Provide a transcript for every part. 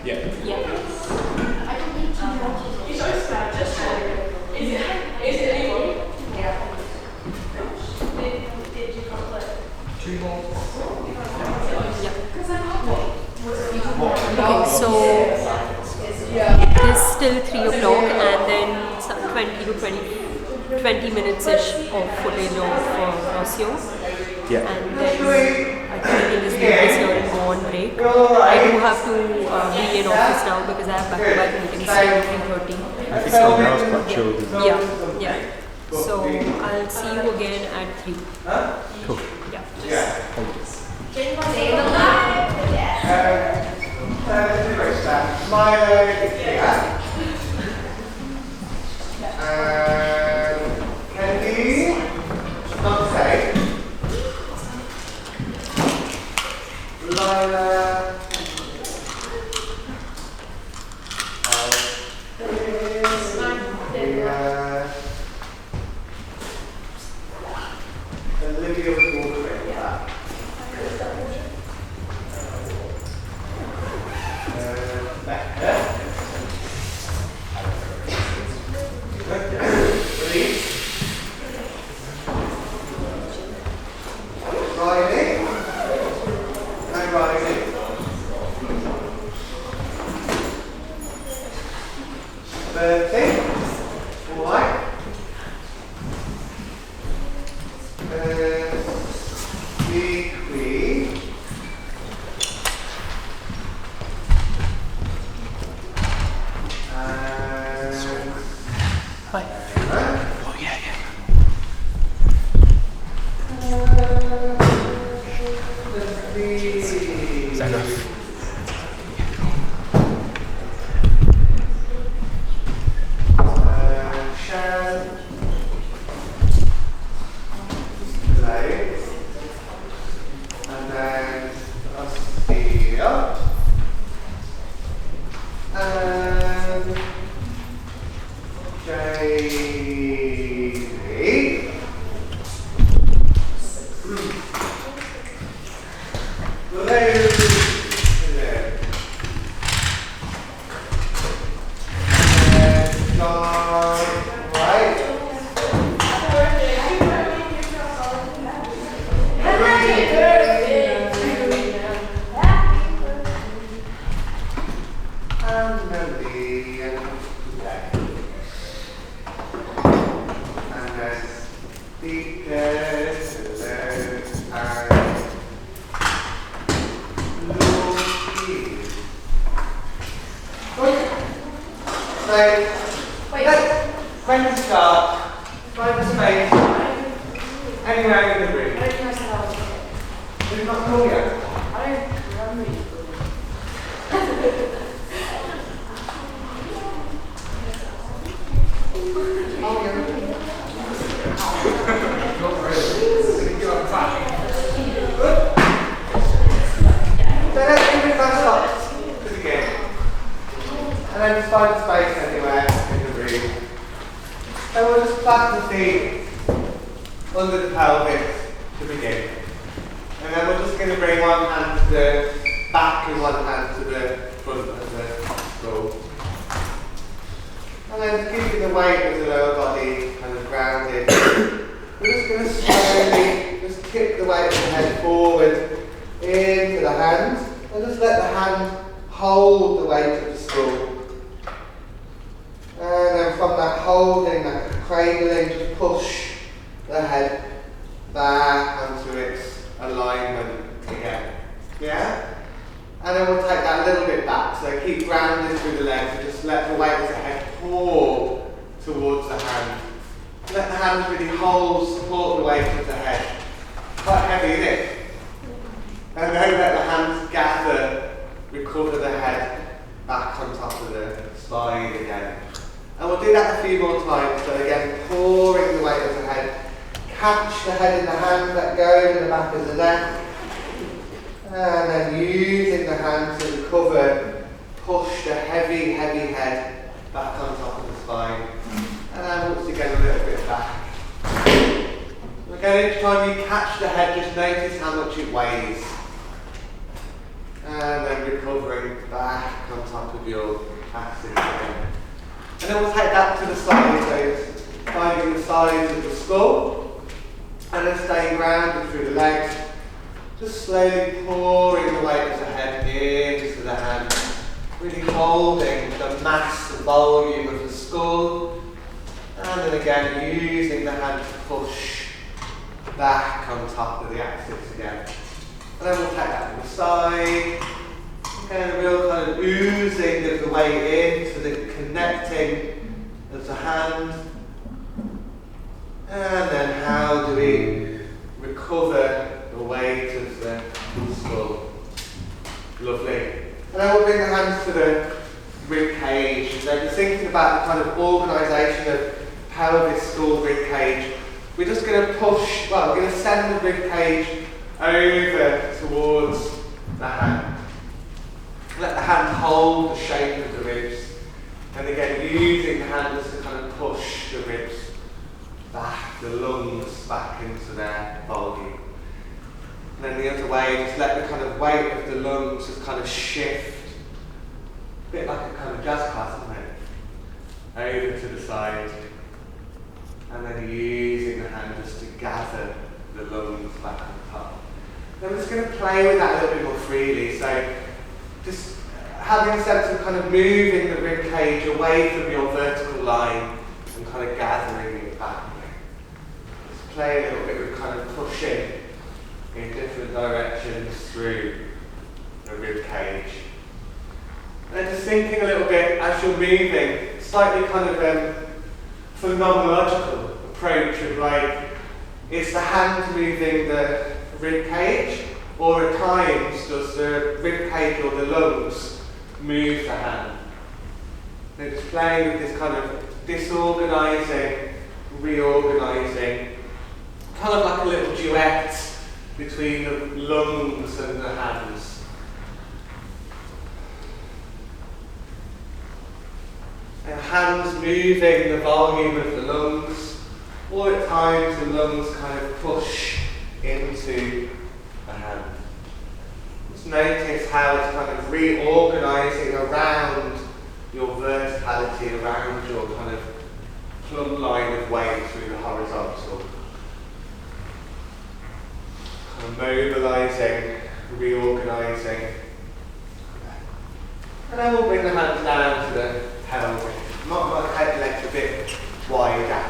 Yeah. Yeah. Okay, so it is still 3 o'clock and then some 20 to 20 minutes-ish of footage of Rossio. Yeah. And then I think we can just leave this here and go on break. I do have to be in office now because I have back-to-back meetings till 3:30. I think so now it's quite chilled. Yeah. So I'll see you again at 3. Cool. Yeah. Thank you. Kennedy, not safe. Lila. Olivia was walking back. Each time you catch the head, just notice how much it weighs. And then recovering back on top of your axis again. And then we'll take that to the side, so finding the sides of the skull, and then staying grounded through the legs, just slowly pouring the weight of the head into the hand, really holding the mass and volume of the skull, and then again using the hand to push back on top of the axis again. And then we'll take that to the side. Again, a real kind of oozing of the weight in, so the connecting of the hand. And then how do we recover the weight of the skull? Lovely. And then we'll bring the hands to the rib cage. So if you're thinking about the kind of organisation of pelvis, skull, rib cage, we're just going to push, well, we're going to send the rib cage over towards the hand. Let the hand hold the shape of the ribs. And again, using the hand just to kind of push the ribs back, the lungs back into their volume. And then the other way, just let the kind of weight of the lungs just kind of shift. A bit like a kind of jazz class, isn't it? Over to the side. And then using the hand just to gather the lungs back on top. Then we're just going to play with that a little bit more freely. So just having a sense of kind of moving the rib cage away from your vertical line and kind of gathering it back. Just play a little bit with kind of pushing in different directions through the rib cage. And then just thinking a little bit as you're moving, slightly kind of phenomenological approach of like, is the hand moving the rib cage, or at times does the rib cage or the lungs move the hand? So just playing with this kind of disorganising, reorganising, kind of like a little duet between the lungs and the hands. And hands moving the volume of the lungs, or at times the lungs kind of push into the hand. Just notice how it's kind of reorganising around your verticality, around your kind of plumb line of weight through the horizontal. Kind of mobilising, reorganising. And then we'll bring the hands down to the pelvis. Not like head legs a bit wider.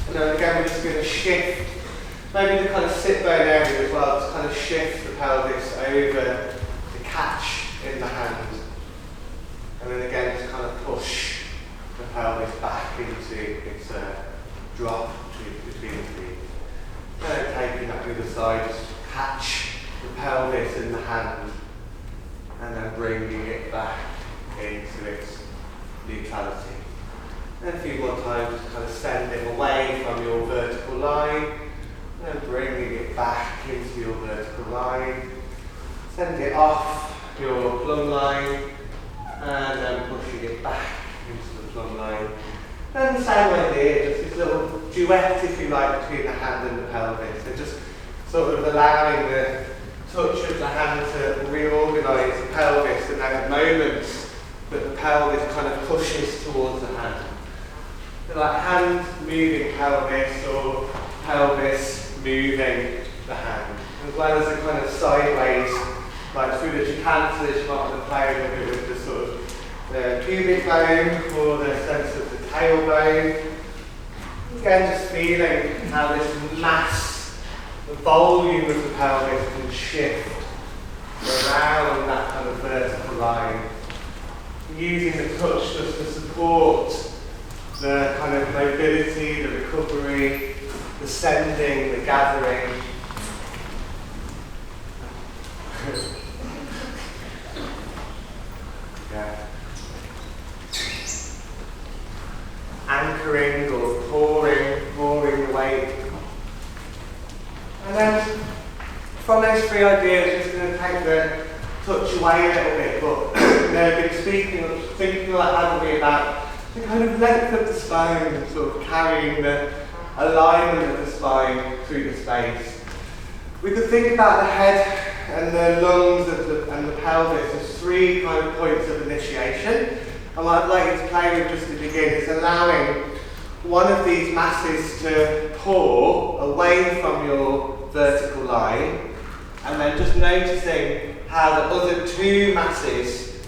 And then again we're just going to shift, maybe the kind of sit bone area as well, just kind of shift the pelvis over to catch in the hand. And then again just kind of push the pelvis back into its drop between the feet. And then taking that to the side, just catch the pelvis in the hand. And then bringing it back into its neutrality. And a few more times, just kind of send it away from your vertical line, and then bringing it back into your vertical line. Send it off your plumb line, and then pushing it back into the plumb line. And the same idea, just this little duet, if you like, between the hand and the pelvis. And just sort of allowing the touch of the hand to reorganise the pelvis, and then at moments that the pelvis kind of pushes towards the hand. So like hand moving pelvis, or pelvis moving the hand, as well as the kind of sideways, like through the trochanter, you might want to play a little bit with the sort of the pubic bone, or the sense of the tailbone. Again, just feeling how this mass, the volume of the pelvis can shift around that kind of vertical line. Using the touch just to support the kind of mobility, the recovery, the sending, the gathering. Yeah. Anchoring or pouring the weight. And then from those three ideas, just going to take the touch away a little bit, but I've been thinking like adamantly about the kind of length of the spine, sort of carrying the alignment of the spine through the space. We could think about the head and the lungs and the pelvis, there's 3 kind of points of initiation. And what I'd like you to play with just to begin is allowing one of these masses to pour away from your vertical line, and then just noticing how the other 2 masses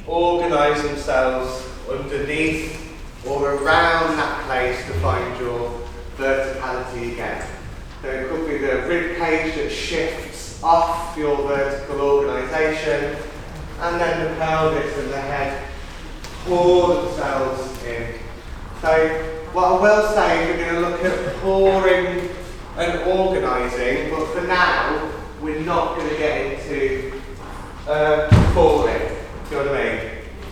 organise themselves underneath or around that place to find your verticality again. So it could be the rib cage that shifts off your vertical organisation, and then the pelvis and the head pour themselves in. So what I will say is we're going to look at pouring and organising, but for now we're not going to get into pouring. Do you know what I mean?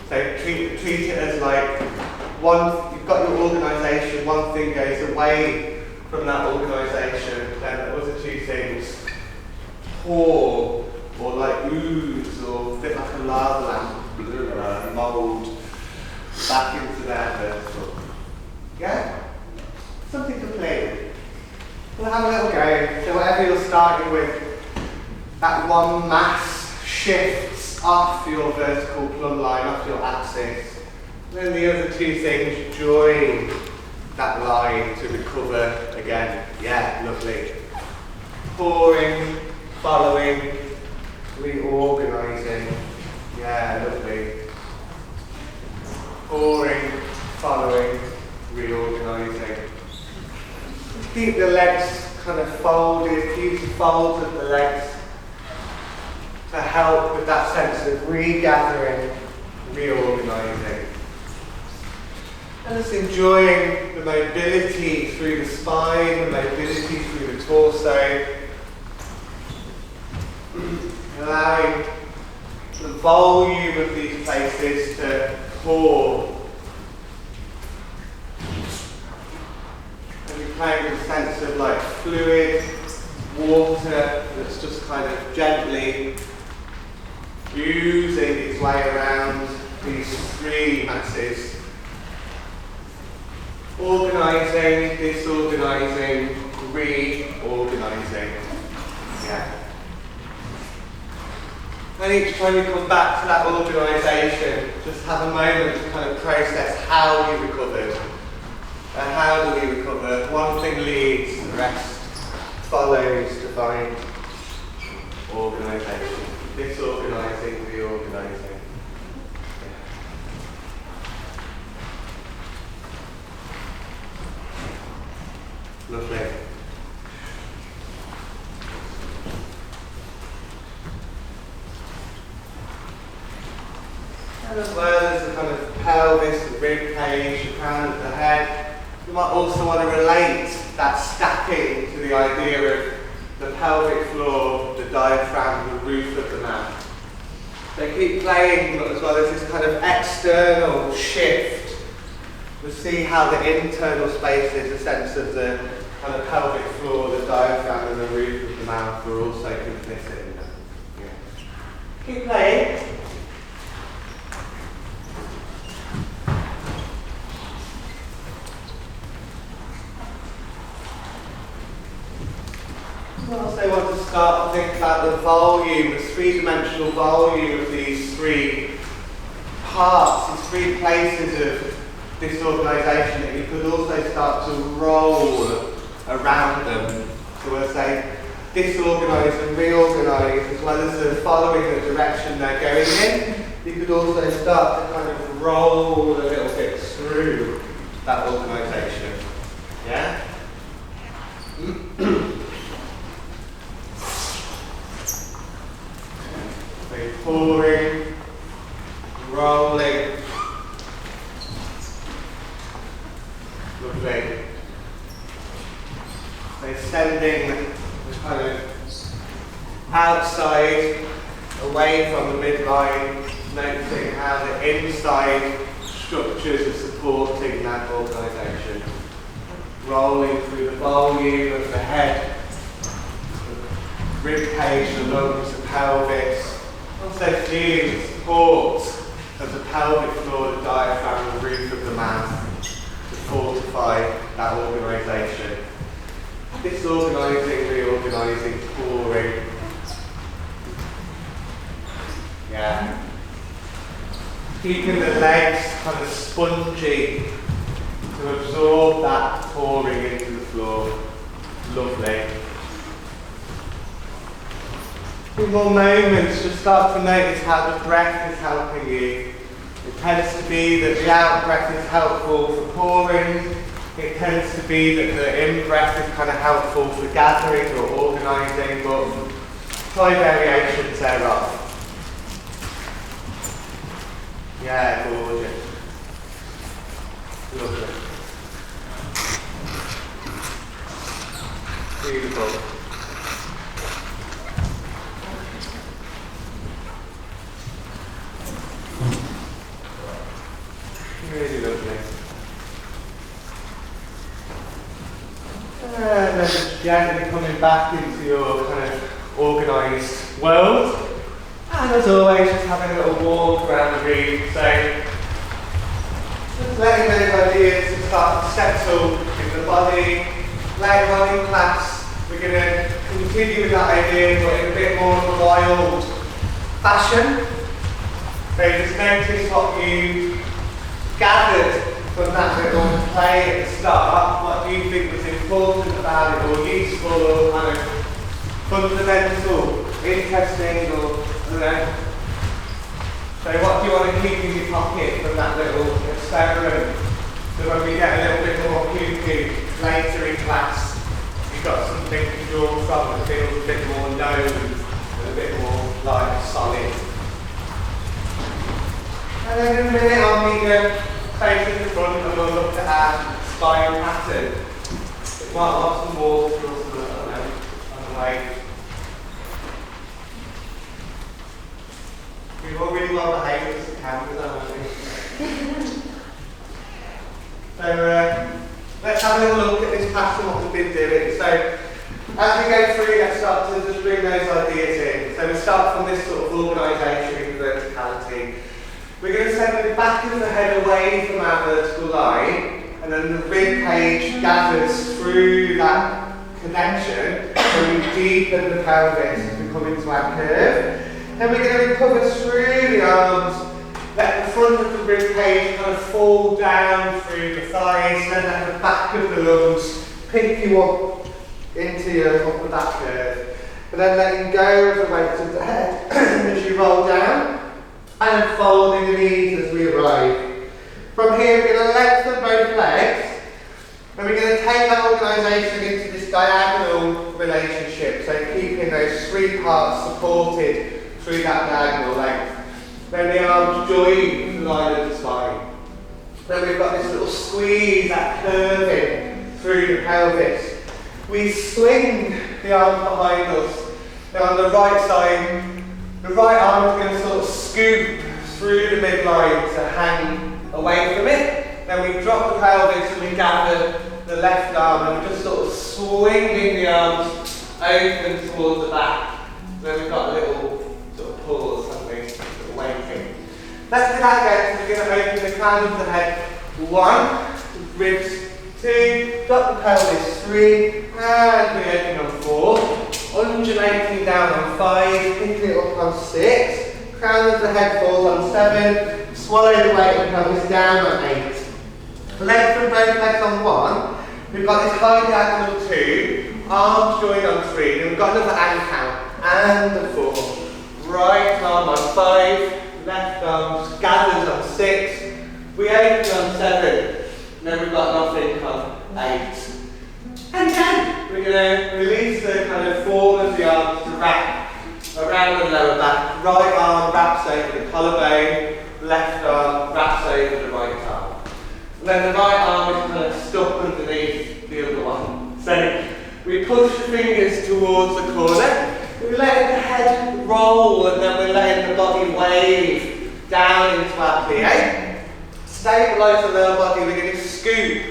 So treat it as like you've got your organisation, one thing goes away from that organisation, then the other 2 things pour, or like ooze, or a bit like a lava lamp, mould back into their vertical. Yeah? Something to play with. We'll have a little go. So whatever you're starting with, that one mass shifts off your vertical plumb line, off your axis. And then the other 2 things join that line to recover again. Yeah, lovely. Pouring, following, reorganising. Yeah, lovely. Pouring, following, reorganising. Keep the legs kind of folded, use the folds of the legs to help with that sense of regathering, reorganising. And just enjoying the mobility through the spine, the mobility through the torso. Allowing the volume of these places to pour. And you're playing with a sense of like fluid, water that's just kind of gently oozing its way around these 3 masses. Organising, disorganising, reorganising. Yeah. And each time you come back to that organisation, just have a moment to kind of process how you recovered. And how do we recover? One thing leads, the rest follows to find organisation. Disorganising, reorganising. Lovely. And as well as the kind of pelvis, the rib cage, the crown of the head, you might also want to relate that stacking to the idea of the pelvic floor, the diaphragm, the roof of the mouth. So keep playing, but as well as this kind of external shift, we'll see how the internal spaces, a sense of the kind of pelvic floor, the diaphragm and the roof of the mouth are also complicit in that. Yeah. Keep playing. I also want to start to think about the volume, the 3-dimensional volume of these 3 parts, these 3 places of disorganisation that you could also start to roll around them. So we'll say disorganise and reorganise, as well as the following the direction they're going in. You could also start to kind of roll a little bit through that organisation. Yeah? So pouring, rolling. Lovely. So sending the kind of outside away from the midline, noticing how the inside structures are supporting that organisation. Rolling through the volume of the head, the rib cage, the lungs, the pelvis. Also feeling the support of the pelvic floor, the diaphragm, the roof of the mouth to fortify that organisation. Disorganising, reorganising, pouring. Yeah. Keeping the legs kind of spongy to absorb that pouring into the floor. Lovely. A few more moments, just start to notice how the breath is helping you. It tends to be that the out breath is helpful for pouring. It tends to be that the in breath is kind of helpful for gathering or organising, but try variations thereof. Yeah, gorgeous. Lovely. Beautiful. Really lovely. And then just gently coming back into your kind of organised world. And as always, just having a little walk around the room. So, just letting those ideas start to settle in the body. Later on in class, we're going to continue with that idea, but in a bit more of a wild fashion. So just notice what you gathered from that little play at the start, what you think was important about it, or useful, or kind of fundamental, interesting, or I don't know. So what do you want to keep in your pocket from that little experiment? So when we get a little bit more cuckoo later in class, you've got something to draw from that feels a bit more known and a bit more like solid. And then in a minute I'll meet you facing the front and we'll look at our spine pattern. It might have some water or something, I don't know, on the way. We've all really well behaved as the cameras, haven't we? So let's have a little look at this pattern, what we've been doing. So as we go through, let's start to just bring those ideas in. So we start from this sort of organisation in verticality. We're going to send the back of the head away from our vertical line, and then the rib cage gathers through that connection, and we deepen the pelvis as we come into our curve. Then we're going to recover through the arms, let the front of the rib cage kind of fall down through the thighs, then let the back of the lungs pick you up into your upper back curve. And then letting go of the weight of the head as you roll down, and folding the knees as we arrive. From here we're going to lengthen both legs, and we're going to take that organisation into this diagonal relationship, so keeping those three parts supported through that diagonal length. Then the arms join the line of the spine. Then we've got this little squeeze, that curving through the pelvis. We swing the arms behind us. Now on the right side, the right arm is going to sort of scoop through the midline to hang away from it. Then we drop the pelvis and we gather the left arm and we're just sort of swinging the arms open towards the back. Then we've got a little sort of pause, something, sort of waiting. Let's do that again. So we're going to open the crown of the head. 1, ribs 2, drop the pelvis 3, and we open on 4. Undulating down on 5, picking it up on 6. Crown of the head falls on 7. Swallow the weight of the pelvis down on 8. Lengthen both legs on 1. We've got this high diagonal 2. Arms join on 3. Then we've got another and count. And a 4. Right arm on 5. Left arm gathers on 6. We open on 7. And then we've got nothing on 8. And then we're going to release the kind of form of the arms to wrap around the lower back. Right arm wraps over the collarbone, left arm wraps over the right arm. And then the right arm is kind of stuck underneath the other one. So we push the fingers towards the corner, we let the head roll, and then we're letting the body wave down into our plie. Stabilise the lower body, we're going to scoop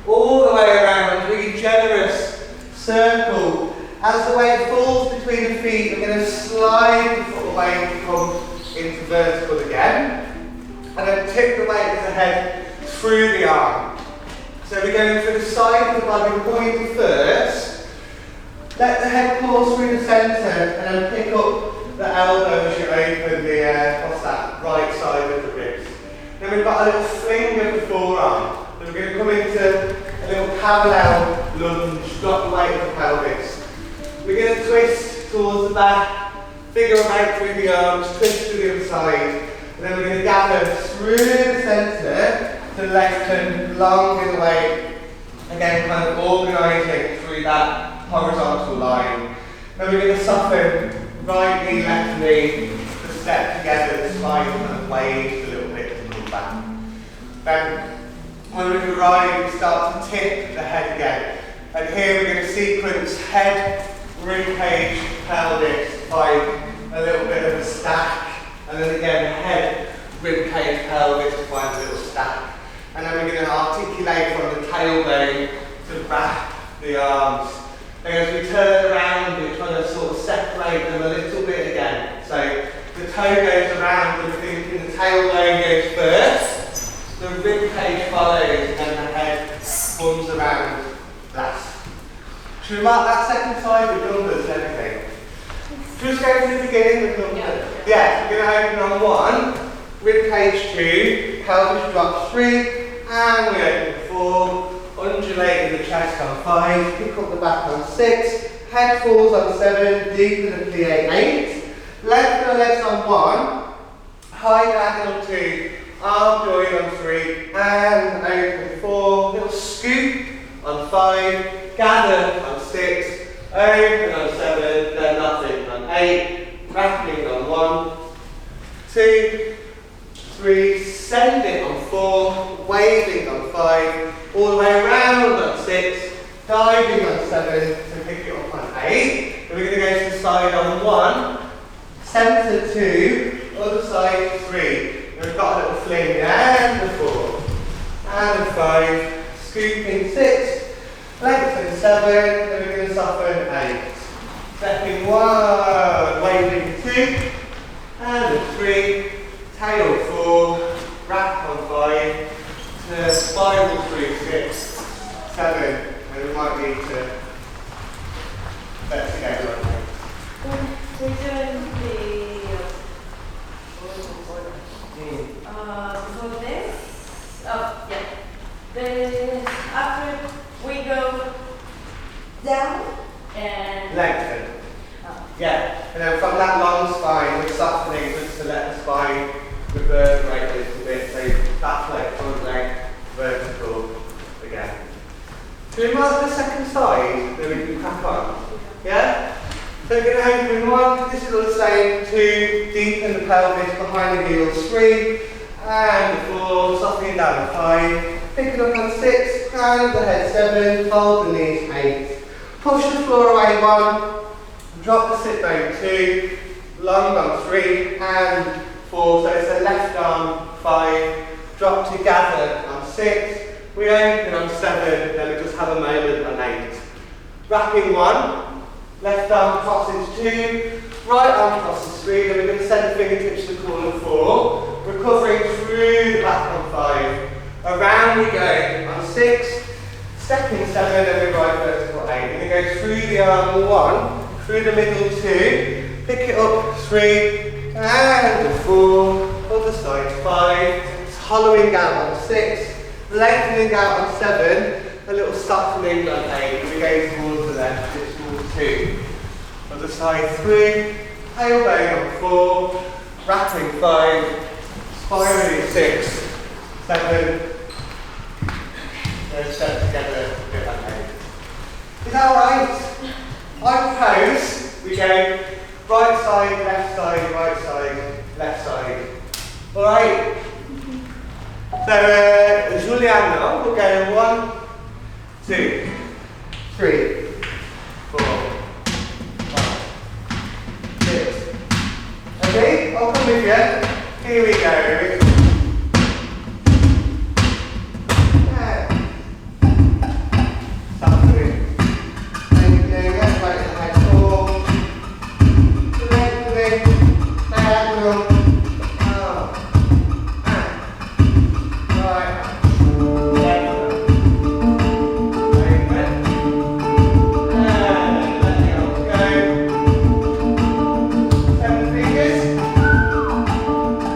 all the way around, really generous circle. As the weight falls between the feet, we're going to slide the foot away to come into vertical again. And then tip the weight of the head through the arm. So we're going through the side of the body, pointing first. Let the head pulse through the centre, and then pick up the elbow as you open the we've got a little fling of the forearm. Then we're going to come into a little parallel lunge, drop the weight of the pelvis. We're going to twist towards the back, figure out through the arms, twist to the other side. And then we're going to gather through the centre to lengthen, long in the way. Again, kind of organising through that horizontal line. Then we're going to soften right knee, left knee, the step together, the spine kind of waves a little bit and come back. Then when we arrive, we start to tip the head again. And here we're going to sequence head, rib cage, pelvis, by a little bit of a stack. And then again, head, rib cage, pelvis, by a little stack. And then we're going to articulate from the tailbone to wrap the arms. And as we turn around, we're trying to sort of separate them a little bit again. So the toe goes around and the tailbone goes first, the rib cage follows, and then the head comes around last. Should we mark that second side with numbers and everything? Just go to the beginning with numbers. Yeah, we're going to open on 1, rib cage 2, pelvis drop 3, and we open 4, undulate in the chest on 5, pick up the back on 6, head falls on 7, deepen the plie 8, lengthen the legs on 1, high diagonal 2, arm join on 3, and open 4, little scoop on 5, gather on 6, open on 7, then nothing on 8, wrapping on 1, 2, 3, send it on 4, waving on 5, all the way around on 6, diving on 7, to pick it up on 8. Then we're going to go to the side on 1, centre 2, other side 3. We've got a little fling, and a 4, and a 5, scooping 6, lengthen 7, then we're going to soften 8. Stepping 1, waving 2, and a 3, tail 4, wrap on 5, to spiral through 6, 7, and we might need to let together on 8. We're doing for this. Oh, yeah. After we go down and Lengthen. Yeah, and then from that long spine, we're softening just to let the spine reverberate a little bit, so back leg, front leg, vertical again. Should we mark the second side, then we can crack on? Yeah? So we're going to open 1, this is all the same, 2, deepen the pelvis, behind the heels, 3, and 4, softening down 5, picking up on 6, round the head 7, fold the knees 8, push the floor away 1, drop the sit bone 2, long on 3, and 4, so it's the left arm 5, drop together on 6, we open on 7, then we just have a moment on 8. Wrapping 1, left arm crosses 2, right arm crosses 3, then we're going to send the fingertips to the corner 4, recovering through the back on 5, around we go on 6, stepping 7, then we right vertical 8, and we go through the arm 1, through the middle 2, pick it up 3, and 4, other side 5, it's hollowing out on 6, lengthening out on 7, a little softening on 8, and we go towards the left, it's towards 2, other side 3, tailbone on 4, wrapping 5, spiraling 6, 7, then step together, a bit like 8. Is that alright? I propose we go right side, left side, right side, left side. Alright? So, Giuliano, we'll go 1, 2, 3, 4, 5, 6. Okay, I'll come with you. Here we go.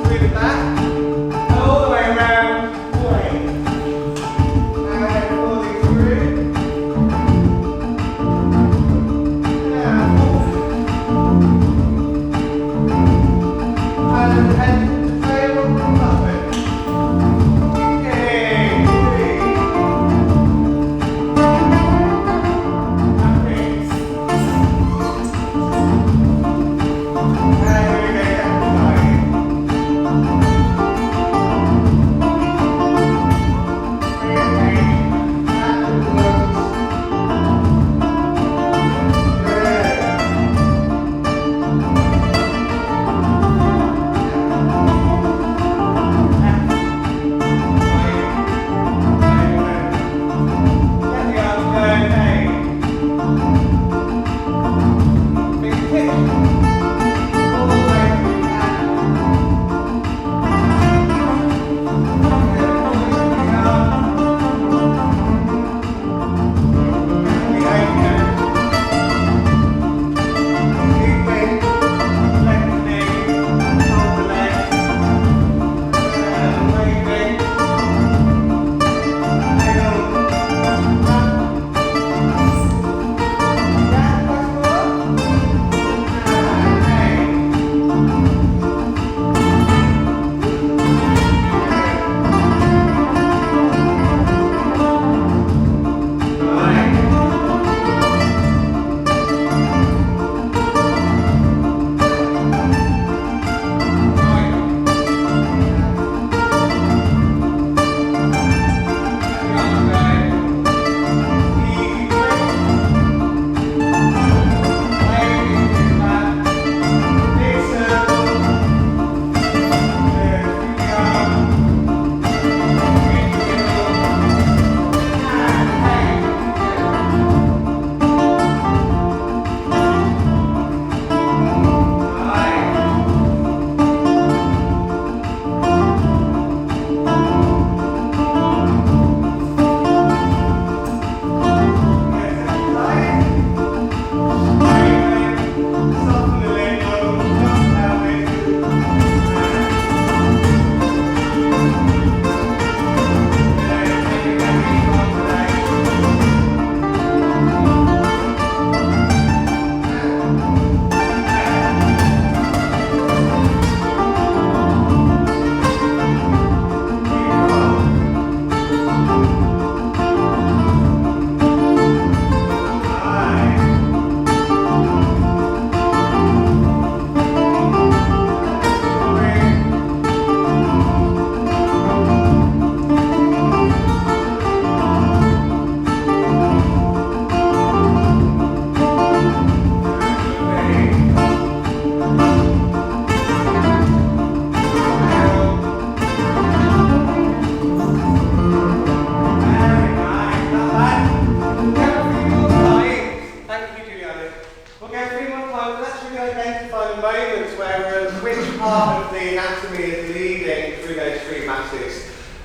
Through the back, all the way around.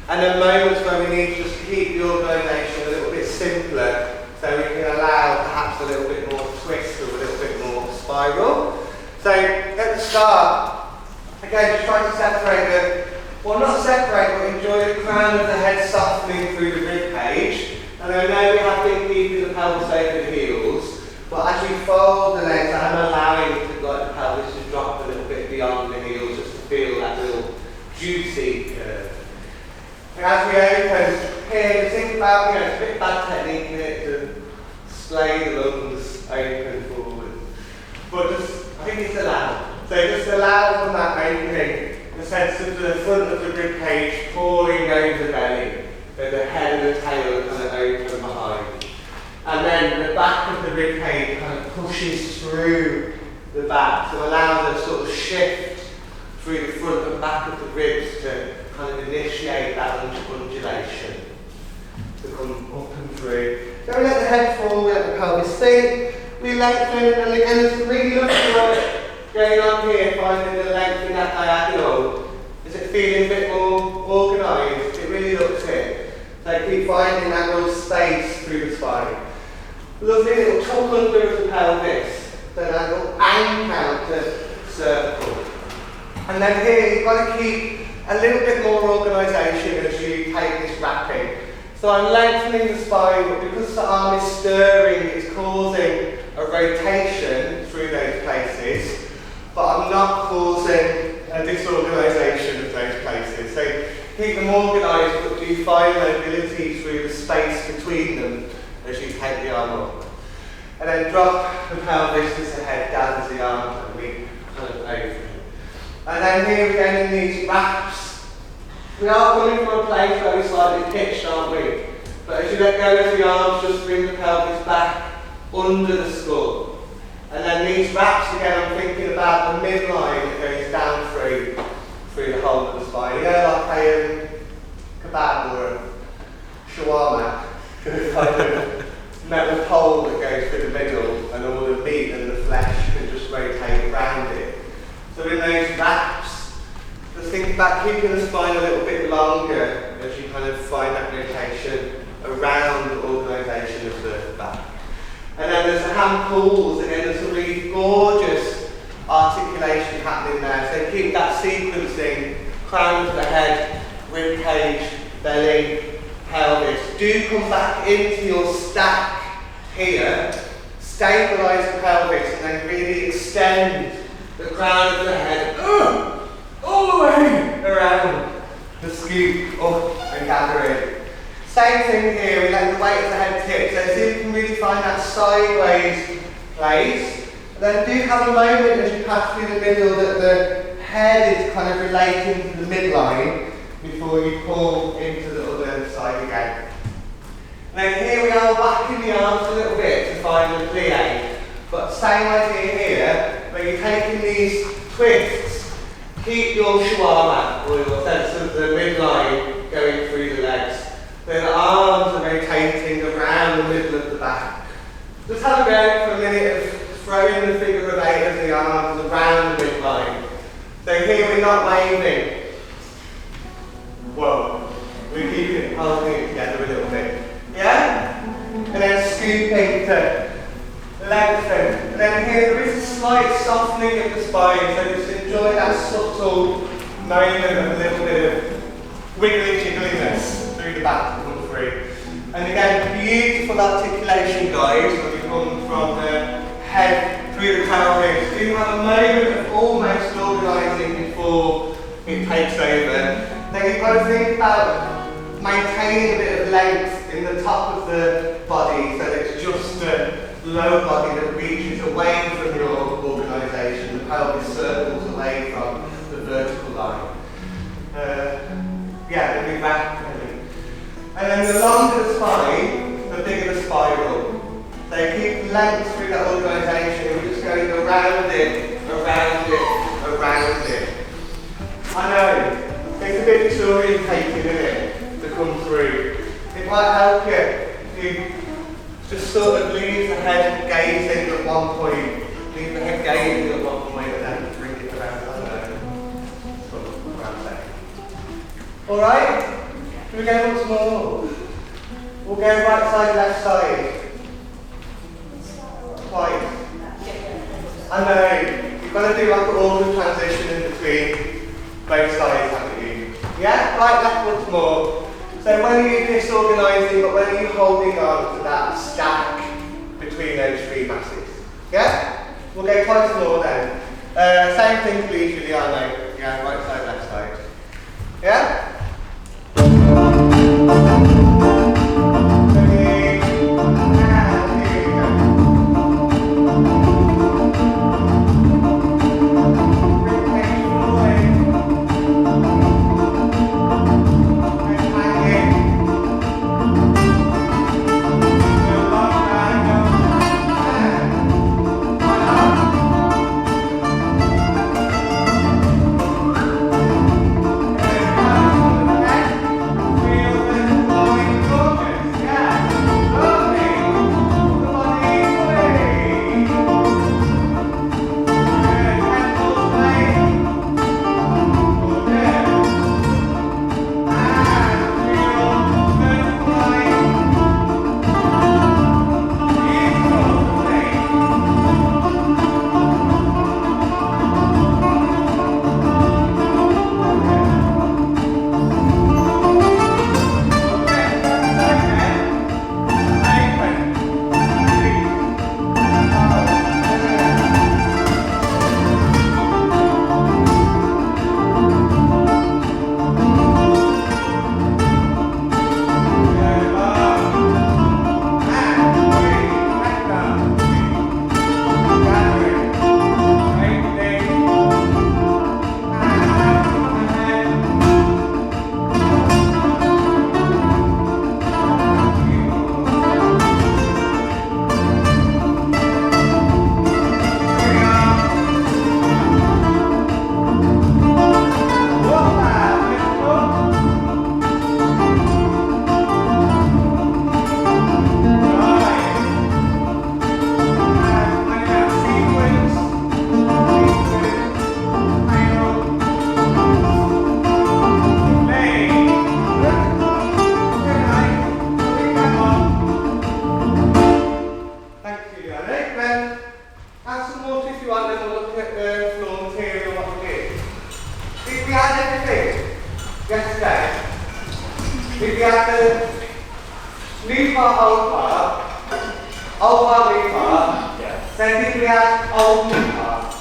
And then moments where we need to just keep the organisation a little bit simpler, so we can allow perhaps a little bit more twist or a little bit more spiral. So at the start, again, just trying to separate the, well, not separate, but enjoy the crown of the head softening through the rib cage. And I know we have been keeping the pelvis over the heels, but as we fold the legs, I'm allowing the pelvis to drop a little bit beyond the heels just to feel that little juicy curve. And as we open here, just think about, it's a bit bad technique in it to splay the lungs open forward. But just, I think it's allowed. So just allow from that opening the sense of the front of the rib cage falling over the belly, and the head and the tail are kind of open behind. And then the back of the rib cage kind of pushes through the back, so allows a sort of shift through the front and back of the ribs to kind of initiate that undulation to come up and through. So we let the head fall, we let the pelvis sink, we lengthen, and again it's really looking like going on here, finding the length in that diagonal. Is it feeling a bit more organised? It really looks it. So keep finding that little space through the spine. Lovely little tuck under of the pelvis, so that little anchor circle. And then here you've got to keep a little bit more organisation as you take this wrapping. So I'm lengthening the spine, but because the arm is stirring, it's causing a rotation through those places, but I'm not causing a disorganisation keep them organised, but do fine mobility through the space between them as you take the arm up. And then drop the pelvis as the head down as the arm and we kind of over. And then here again in these wraps, we are coming from a place where we're slightly pitched, aren't we? But as you let go of the arms, just bring the pelvis back under the skull. And then these wraps again, I'm thinking about the midline that goes down through the whole of the spine. You know, like a kebab or a shawarma, kind of metal pole that goes through the middle and all the meat and the flesh can just rotate around it. So in those wraps, just think about keeping the spine a little bit longer as you kind of find that rotation around the organisation of the back. And then there's the hand pulls, again there's some really gorgeous articulation happening there. So keep that sequencing, crown of the head, rib cage, belly, pelvis. Do come back into your stack here, stabilise the pelvis and then really extend the crown of the head all the way around the scoop up and gather in. Same thing here, we let the weight of the head tip, so see if you can really find that sideways place. And then do have a moment as you pass through the middle that the head is kind of relating to the midline before you pull into the other side again. And then here we are whacking the arms a little bit to find the plie. But same idea here, where you're taking these twists, keep your shawarma or your sense of the midline going through the legs. The arms are rotating around the middle of the back. Just have a go for a minute of throwing the figure of 8 of the arms around the midline. So here we're not waving. Whoa. We're keeping it, holding it together a little bit. Yeah? And then scooping to lengthen. And then here there is a slight softening of the spine, so just enjoy that subtle moment of a little bit of wiggly jiggliness through the back to come through. And again, beautiful articulation, guys, when we come from the head through the pelvis. Do have a moment of almost organising before it takes over. Then you've got to think about maintaining a bit of length in the top of the body so that it's just the lower body that reaches away from your organisation. The pelvis circles away from the vertical line. Yeah, we'll be back. And then the longer the spine, the bigger the spiral. So keep length through that organisation. We're just going around it, around it, around it. I know, it's a bit disorientating, isn't it, to come through. It might help you to just sort of leave the head gazing at one point, leave the head gazing at one point, and then bring it around. I don't know. Sort of around there. Alright? Can we go once more? We'll go right side, left side. Twice. I know, you've got to do like an organ transition in between both sides, haven't you? Yeah? Right, left once more. So when are you disorganising, but when are you holding on to that stack between those three masses? Yeah? We'll go twice more then. Same thing please, Giuliano. Yeah, right side, left side. Yeah? yesterday. If you have the new part, old part, new part, then if we have old, new part.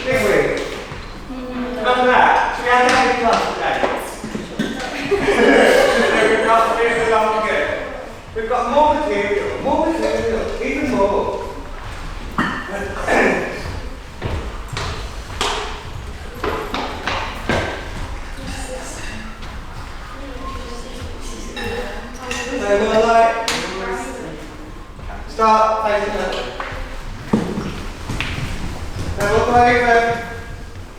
Big wig. Remember that? We had that in class today. We've got more material, even more. So we'll like start facing that way. Then we'll go over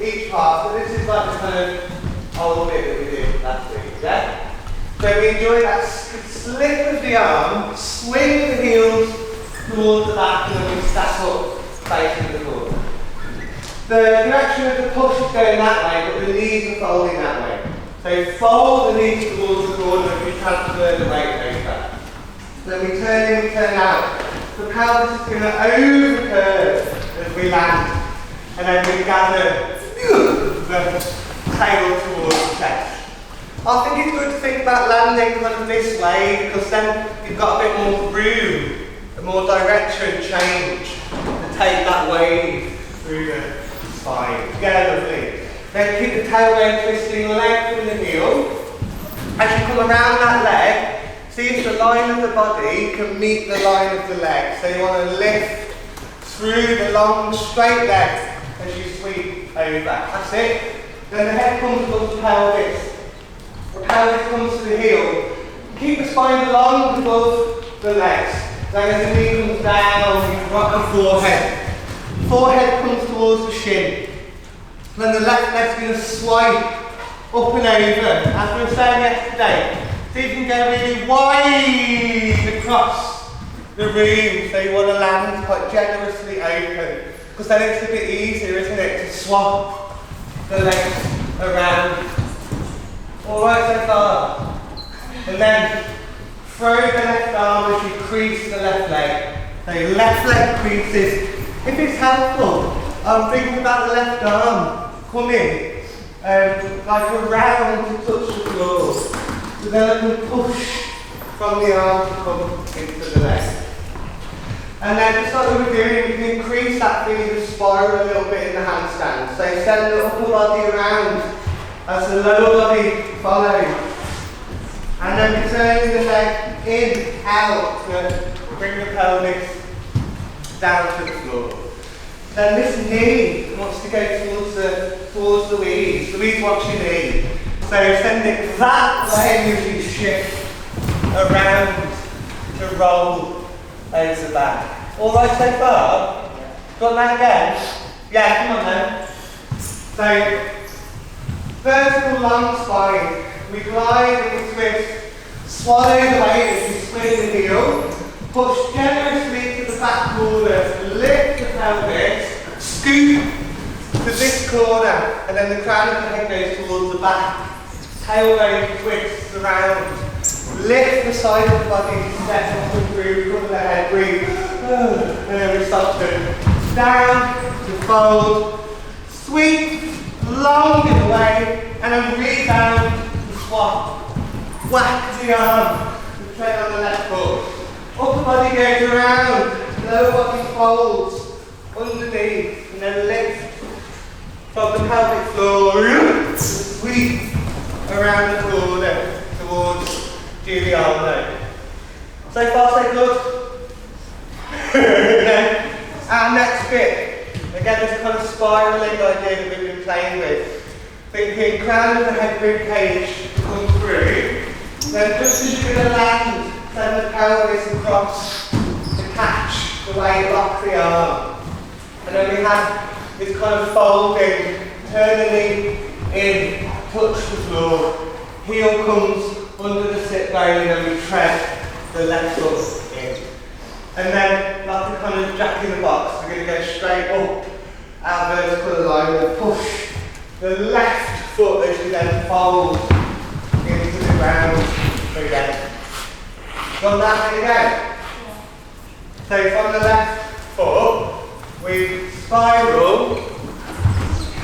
each part. So this is like the kind of old bit that we did last week, yeah? So we enjoy that slip of the arm, swing the heels towards the back, and then we stack up facing the floor. The direction of the push is going that way, but the knees are folding that way. So fold the knees towards the floor and we transfer the weight over. Then we turn in, we turn out. The pelvis is going to overcurve as we land. And then we gather the tail towards the chest. I think it's good to think about landing kind of this way because then you've got a bit more room, a more direction change to take that wave through the spine. Yeah, lovely. Then keep the tailbone twisting, lengthen the heel. As you come around that leg, see if the line of the body can meet the line of the leg. So you want to lift through the long straight leg as you sweep over. That's it. Then the head comes above the pelvis. The pelvis comes to the heel. Keep the spine long above the legs. Then as the knee comes down, you rock the forehead. Forehead comes towards the shin. Then the left leg's going to swipe up and over. As we were saying yesterday, so you can go really wide across the room. So you want to land quite generously open. Because then it's a bit easier, isn't it, to swap the legs around. Alright so far. And then throw the left arm as you crease the left leg. So your left leg creases. If it's helpful, I'm thinking about the left arm coming like around to touch the floor. So then I can push from the arm to come into the leg. And then just like we were doing, you can increase that feeling of spiral a little bit in the handstand. So send the upper body around as the lower body follows. And then returning the leg in, out to bring the pelvis down to the floor. Then this knee wants to go towards the Louise. Louise wants your knee. So send it that way as you shift around to roll over the back. All right so far? Got that again? Yeah, come on then. So, vertical long spine. We glide and we twist. Swallow the weight as you swing the heel. Push generously to the back corner. Lift the pelvis. Scoop to this corner. And then the crown of the head goes towards the back. Tailbone twists around. Lift the side of the body, step up and through, cover the head, breathe. And then we soften. Down to fold. Sweep, long in the way, and then rebound to swap. Whack the arm, the tread on the left foot. Upper body goes around, lower body folds underneath, and then lift from the pelvic floor. Sweep around the corner towards Giuliano. So far so good. Our next bit, again this kind of spiralling idea that we've been playing with. Thinking crown of the head rib cage come through. Then just as you're going to land, send the pelvis across to catch the weight off the arm. And then we have this kind of folding, turn the knee in, touch the floor. Heel comes under the sit bone and we tread the left foot in. And then, like a kind of jack in the box, we're going to go straight up our vertical line and push the left foot as you then fold into the ground again. Done that bit again? So from the left foot, we spiral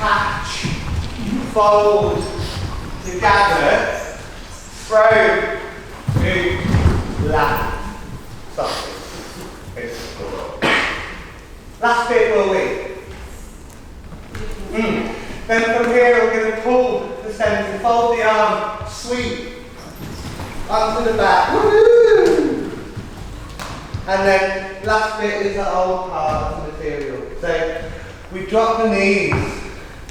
catch, fold, together, throw, move, lap, softly. Last bit will we. Then from here we're going to pull the centre, fold the arm, sweep onto the back. Woo! And then last bit is the old part of the material. So we drop the knees,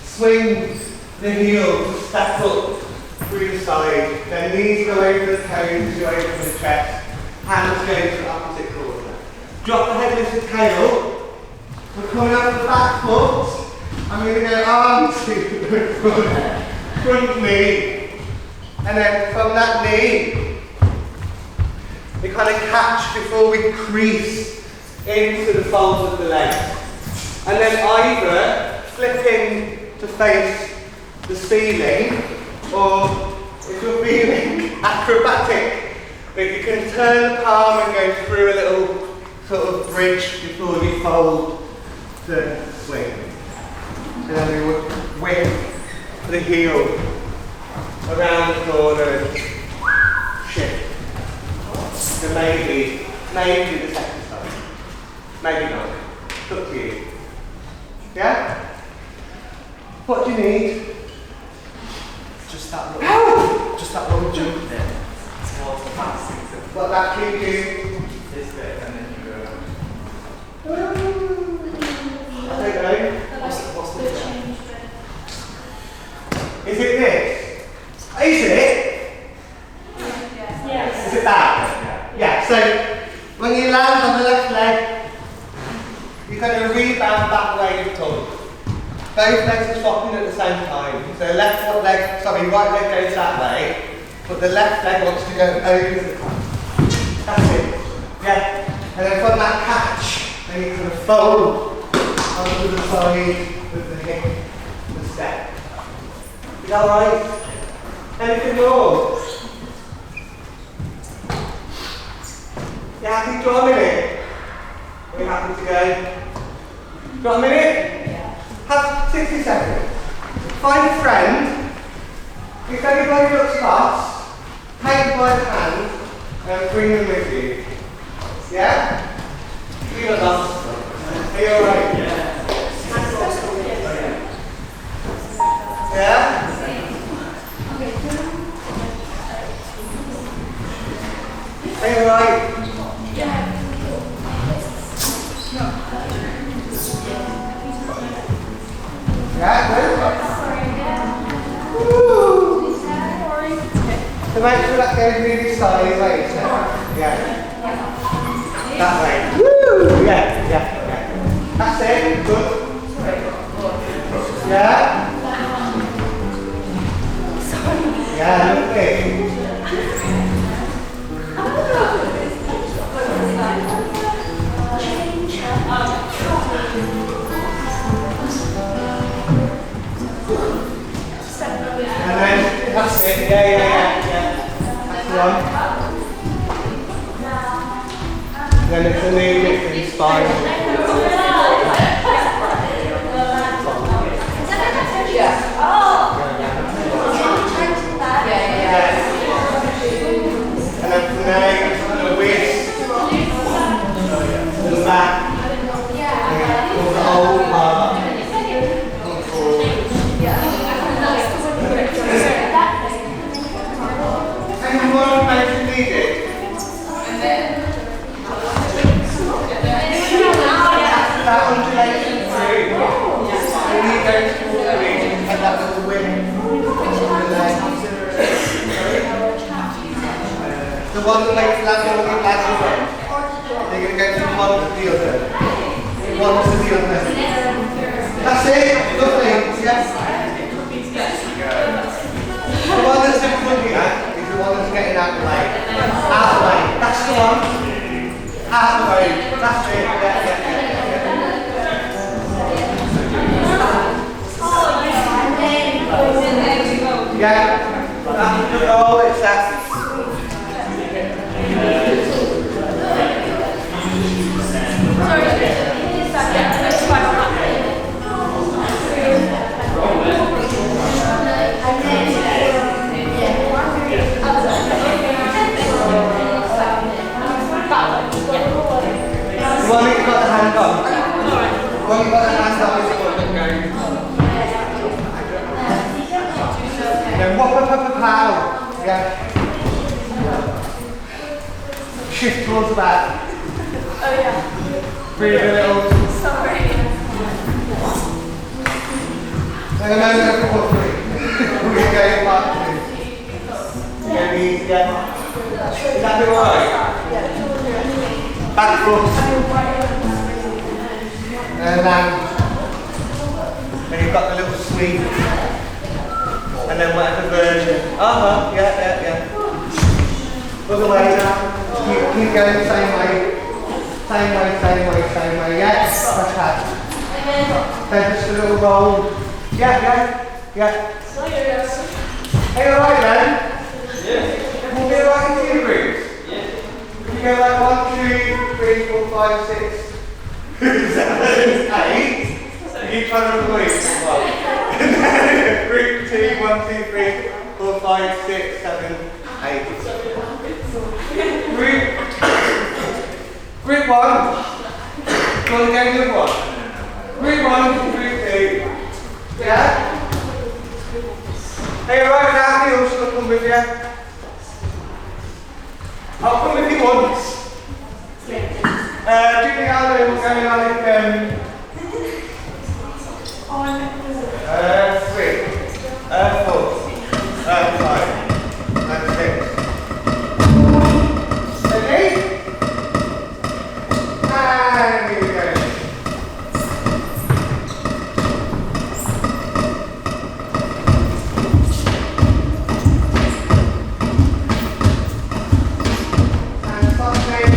swing the heels, step up through the side. Then knees go over the toes, go over the chest, hands go to the opposite corner. Drop the head into the tail. We're coming up the back foot. I'm going to go arm to the front knee. And then from that knee, we kind of catch before we crease into the folds of the legs. And then either flipping to face the ceiling, or if you're feeling acrobatic, that you can turn the palm and go through a little sort of bridge before you fold the swing. And then we would whip the heel around the corner and shift. So maybe the second side. Maybe not. It's up to you. Yeah? What do you need? Just that little jump there towards the back. What that keep you? This bit, and then you go. I don't know. What's the change? Is it this? Is it? Yes. Is it that? Yeah. So when you land on the left leg, you're going to rebound that way you've tugged. Both legs are swapping at the same time. So right leg goes that way, but the left leg wants to go over the top. That's it. Yeah. And then from that catch, then you kind of fold onto the side with the hip, the step. Is that right? Anything more? You happy to a minute? Are you happy to go? Got a minute? Yeah. Have 60 seconds. Find a friend. If anybody looks lost, take them by the hand and bring them with you. Yeah? You look lost. Are you alright? Yeah. Yeah? Are you alright? Yeah, good. Woo! So make sure that goes really slowly later. Yeah. That way. Woo! Yeah. That's it. Good. Yeah? Yeah, lovely. And then, that's it, yeah. That's the one. Then it's a new different spine. And then from there, the waist, the back, and the whole part. Any more information needed? That undulation through. When you go towards me, you head up with the wind. The one that makes land on the land away. They're going to go from one to the other. One to the other. That's it. Lovely. Yes. The one that's in front of you is the one that's getting out of the way. Out of the way. That's the one. Out of the way. That's it. Yeah. That's the goal. It's that. got the hands up in front and go. Then whop up up a pow. Yeah. Shift towards the back. Oh yeah. Breathe a little. Sorry. And a moment of 4, 3. We're going back to. Going easier. Is that alright? Back foot. And land. Then you've got the little sweep. And then whatever version. Yeah. Other way down. Keep going the same way. Same way. Yes, that's that. Then just a little roll. Yeah. Hey, alright then? Yeah. We'll be right into your groups. Yeah. If you go like 1, 2, 3, 4, 5, 6, 7, 8. You try to avoid group 2, 1, 2, 3, 4, 5, 6, 7, 8. Group 1. Do you want to go group 1? Group 1, group 2. Yeah? Hey, right now, I'll just come with you. I'll come with you once. Giuliano will go like 3, 4, 5, and 6. Ready? And here we go. And something.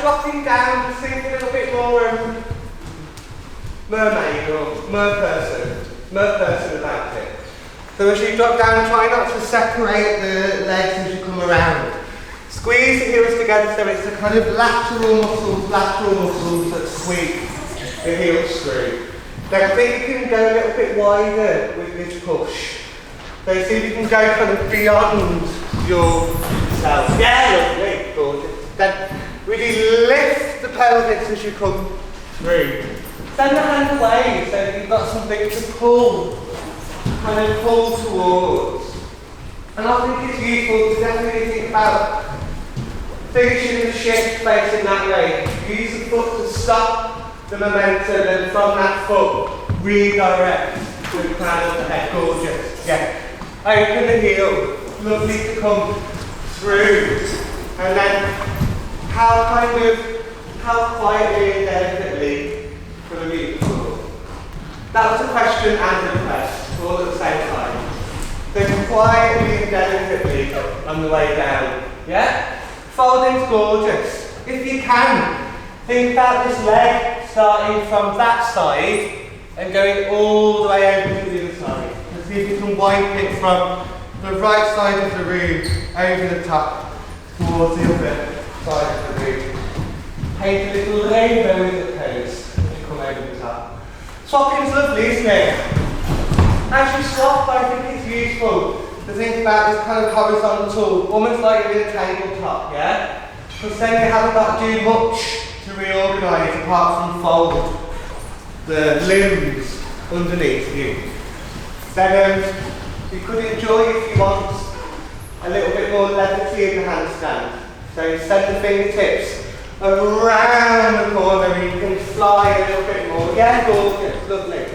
dropping down to think a little bit more mermaid or mer-person about it. So as you drop down, try not to separate the legs as you come around. Squeeze the heels together so it's a kind of lateral muscles that sweep the heels through. Then I think you can go a little bit wider with this push. So see if you can go kind of beyond yourself. Yeah, lovely, gorgeous. Then really lift the pelvis as you come through. Send the hand away so that you've got something to pull, kind of pull towards. And I think it's useful to definitely think about finishing the shift facing that way. Use the foot to stop the momentum and from that foot redirect to the crown of the head. Gorgeous. Yeah. Open the heel. Lovely to come through. And then how quietly and delicately can we meet the floor? That was a question and a request all at the same time. So quietly and delicately on the way down. Yeah? Folding's gorgeous. If you can, think about this leg starting from that side and going all the way over to the other side. And see if you can wipe it from the right side of the room over the top towards the other side of the room. Paint a little rainbow with the toes as you come over the top. Swapping's lovely, isn't it? As you swap, I think it's useful to think about this kind of horizontal, almost like you're in a tabletop, yeah? Because then you haven't got to do much to reorganise apart from fold the limbs underneath you. Then you could enjoy, if you want, a little bit more levity in the handstand. So send the fingertips around the corner and you can fly a little bit more. Yeah, gorgeous, lovely.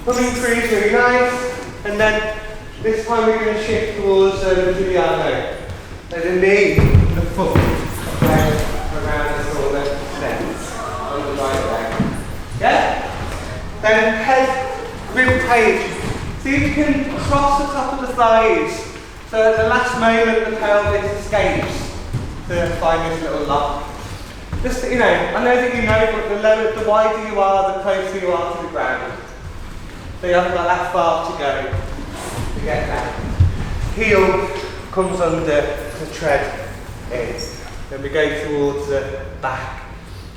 Coming through is really nice. And then this time we're going to shift towards Giuliano. So the knee, the foot, around the corner, then on the right leg. Yeah? Then head, rib cage. See if you can cross the top of the thighs. So at the last moment the pelvis escapes to find this little lock. Just, I know that you know, but the wider you are, the closer you are to the ground. So you haven't got that far to go to get there. Heel comes under the tread in. Then we go towards the back.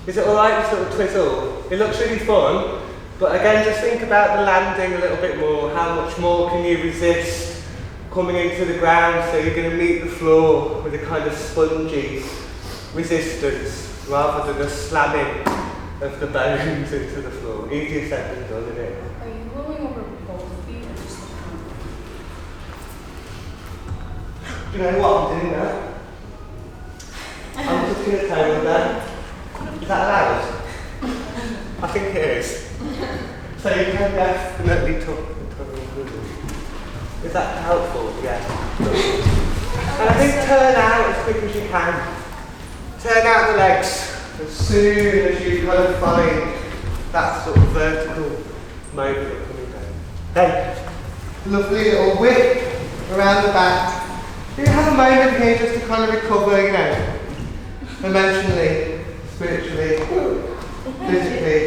Is it alright, this little twizzle? It looks really fun, but again, just think about the landing a little bit more. How much more can you resist coming into the ground so you're going to meet the floor with a kind of spongy resistance rather than a slamming of the bones into the floor. Easier said than done, isn't it? Are you rolling over both feet or just the front? Do you know what I'm doing now? I'm just going to table there. Is that allowed? I think it is. So you can definitely tuck the tongue. Is that helpful? Yeah. And I think turn out as quick as you can. Turn out the legs as soon as you kind of find that sort of vertical moment of coming down. Then, lovely little whip around the back. Do you have a moment here just to kind of recover, emotionally, spiritually, physically,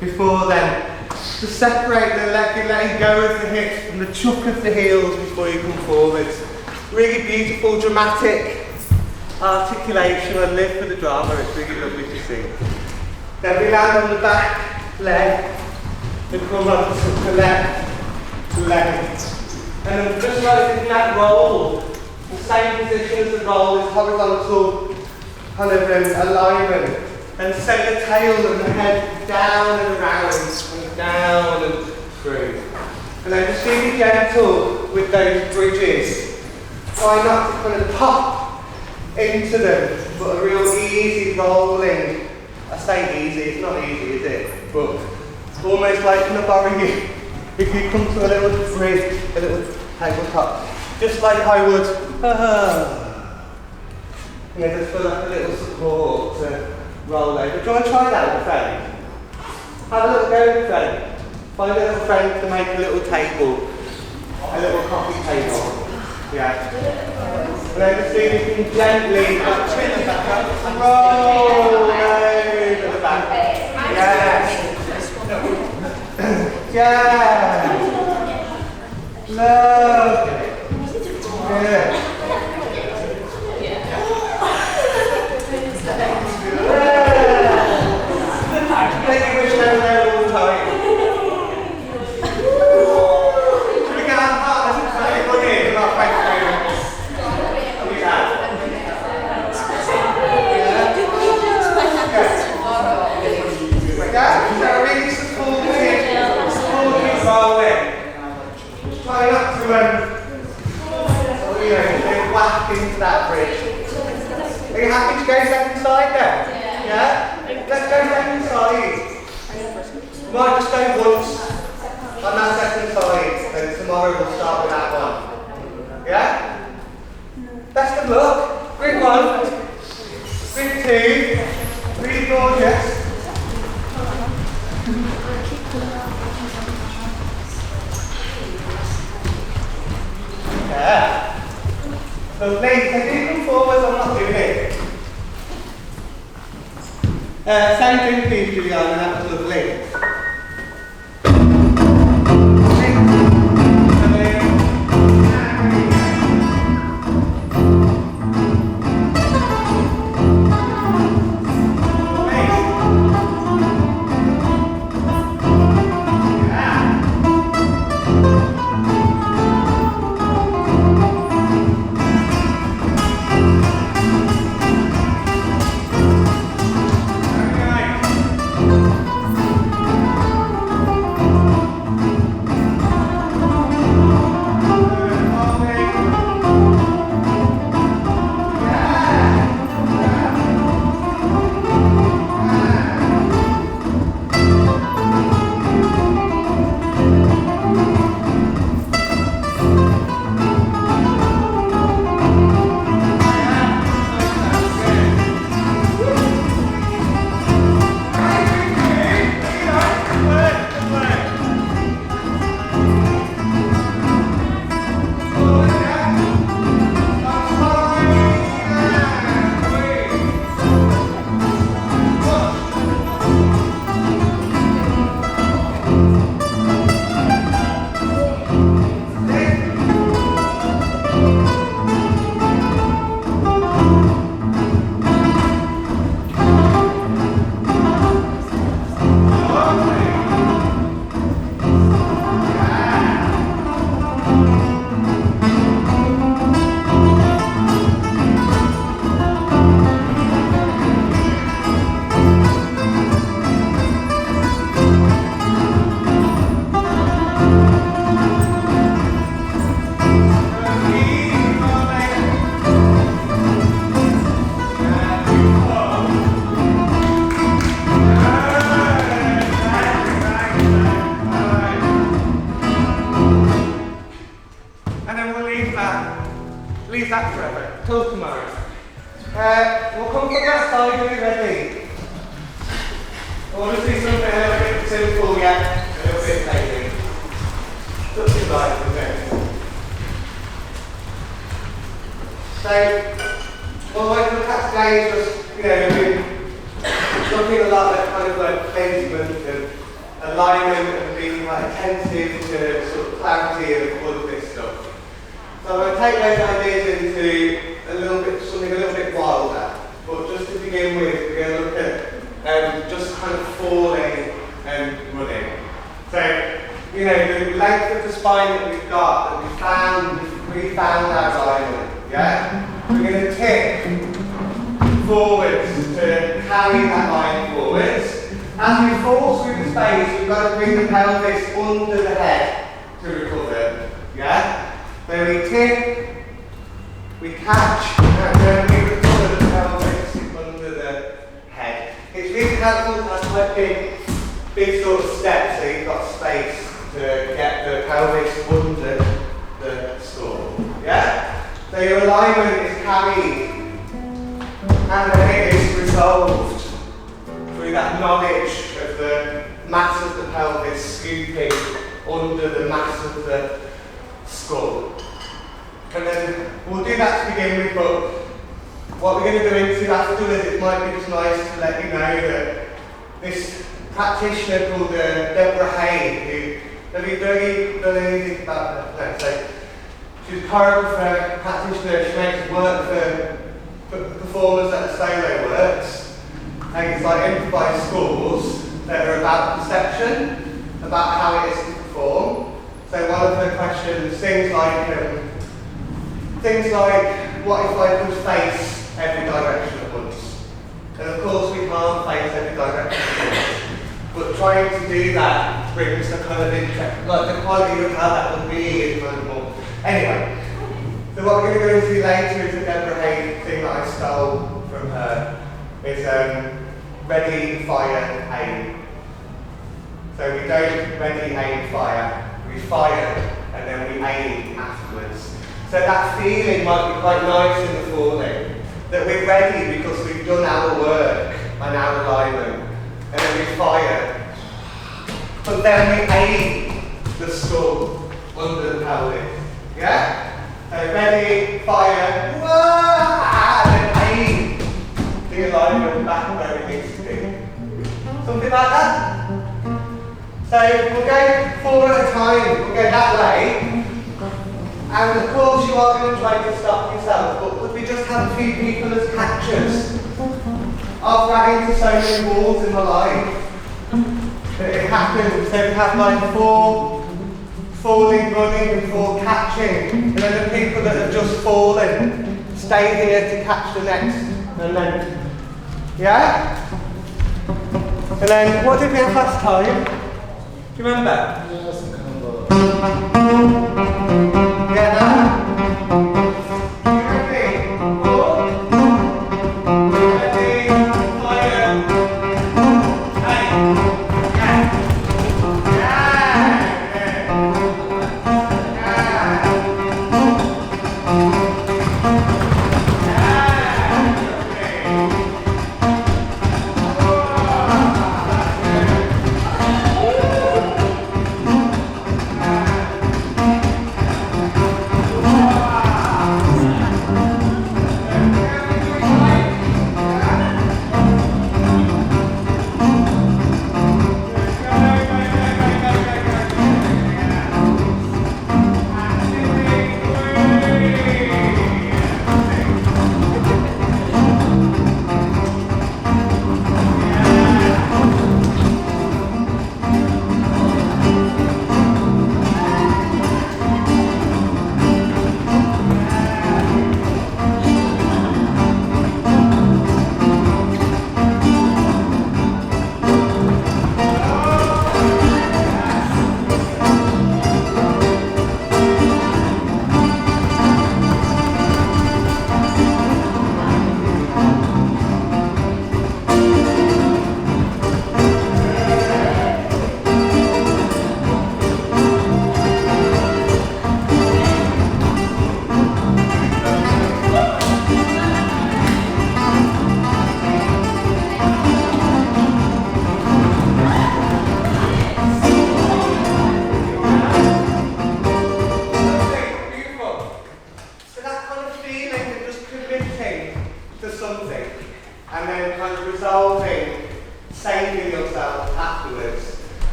before then? To separate the leg, you're letting go of the hips from the chuck of the heels before you come forwards. Really beautiful, dramatic articulation. I live for the drama, it's really lovely to see. Then we land on the back leg and come on to the left leg. And then just like in that roll, the same position as the roll is horizontal kind of alignment. And send the tail and the head down and around and down and through. And then just be gentle with those bridges. Try not to kind of pop into them, but a real easy rolling. I say easy, it's not easy, is it? But almost like in a borrow you. If you come to a little bridge, a little tabletop, just like I would. And then just feel like a little support to roll over. Do you want to try that with a friend? Have a little go with a friend. Find a little friend to make a little table. A little coffee table. Yeah. And then just see if you can gently roll Yeah. Lovely. Good. Make you wish they were there all the time. Should we get our partners and say everybody in our face movements? We have. Yeah, so really supportive rolling. Try not to whack into that bridge. Are you happy to go second side then? Yeah? Let's go second side. We might just go once on that second side, then tomorrow we'll start with that one. Yeah? Best of luck. Grid 1, grid 2, really gorgeous. Yeah. Lovely. Can you come forward? I'm not doing it. Same thing, please, Giuliano. That was lovely. Leave that forever, till tomorrow. We'll come from that side when you're ready. I want to see something a little bit simple yet, a little bit lazy. Something like this. So, what I look at today is just, we've been looking a lot at kind of like placement and alignment and being like attentive to sort of clarity of all of this stuff. So I'm going to take those ideas into something a little bit wilder. But just to begin with, we're going to look at just kind of falling and running. So, the length of the spine that we've got, that we found our alignment, yeah? We're going to tip forwards to carry that line forwards. As we fall through the space, we've got to bring the pelvis under the head to recover, yeah? So we tip, we catch, and then we recover the pelvis under the head. It's really helpful to have quite big sort of steps so you've got space to get the pelvis under the skull. Yeah? So your alignment is carried, and then it is resolved through that knowledge of the mass of the pelvis scooping under the mass of the skull. And then we'll do that to begin with, but what we're going to go into afterwards, it might be just nice to let you know that this practitioner called Deborah Hay, who Have you done anything about that? So she's a choreographer, practitioner, she makes work for performers at the solo works. And it's like improvised scores that are about perception, about how it is to perform. So one of her questions, things like, what if I could face every direction at once? And of course we can't face every direction at once. But trying to do that brings a kind of interest, like the quality of how that would be is kind of more. Anyway, so what we're going to go into later is a Deborah Hay thing that I stole from her. It's ready, fire, aim. So we don't ready, aim, fire. We fire and then we aim afterwards. So that feeling might be quite nice in the falling, that we're ready because we've done our work and our alignment. And then we fire. But then we aim the skull under the pelvis. Yeah? So ready, fire, wah, and then aim the alignment back where it needs to be. Something like that. So we'll go 4 at a time. We'll go that way. And of course you are going to try to stop yourself, but could we just have a few people as catchers? I've ran into so many walls in my life that it happens. So we have like 4 falling, running, and 4 catching. And then the people that have just fallen stay here to catch the next. And then, yeah? And then, what did we have last time? Do you remember? Yeah, that.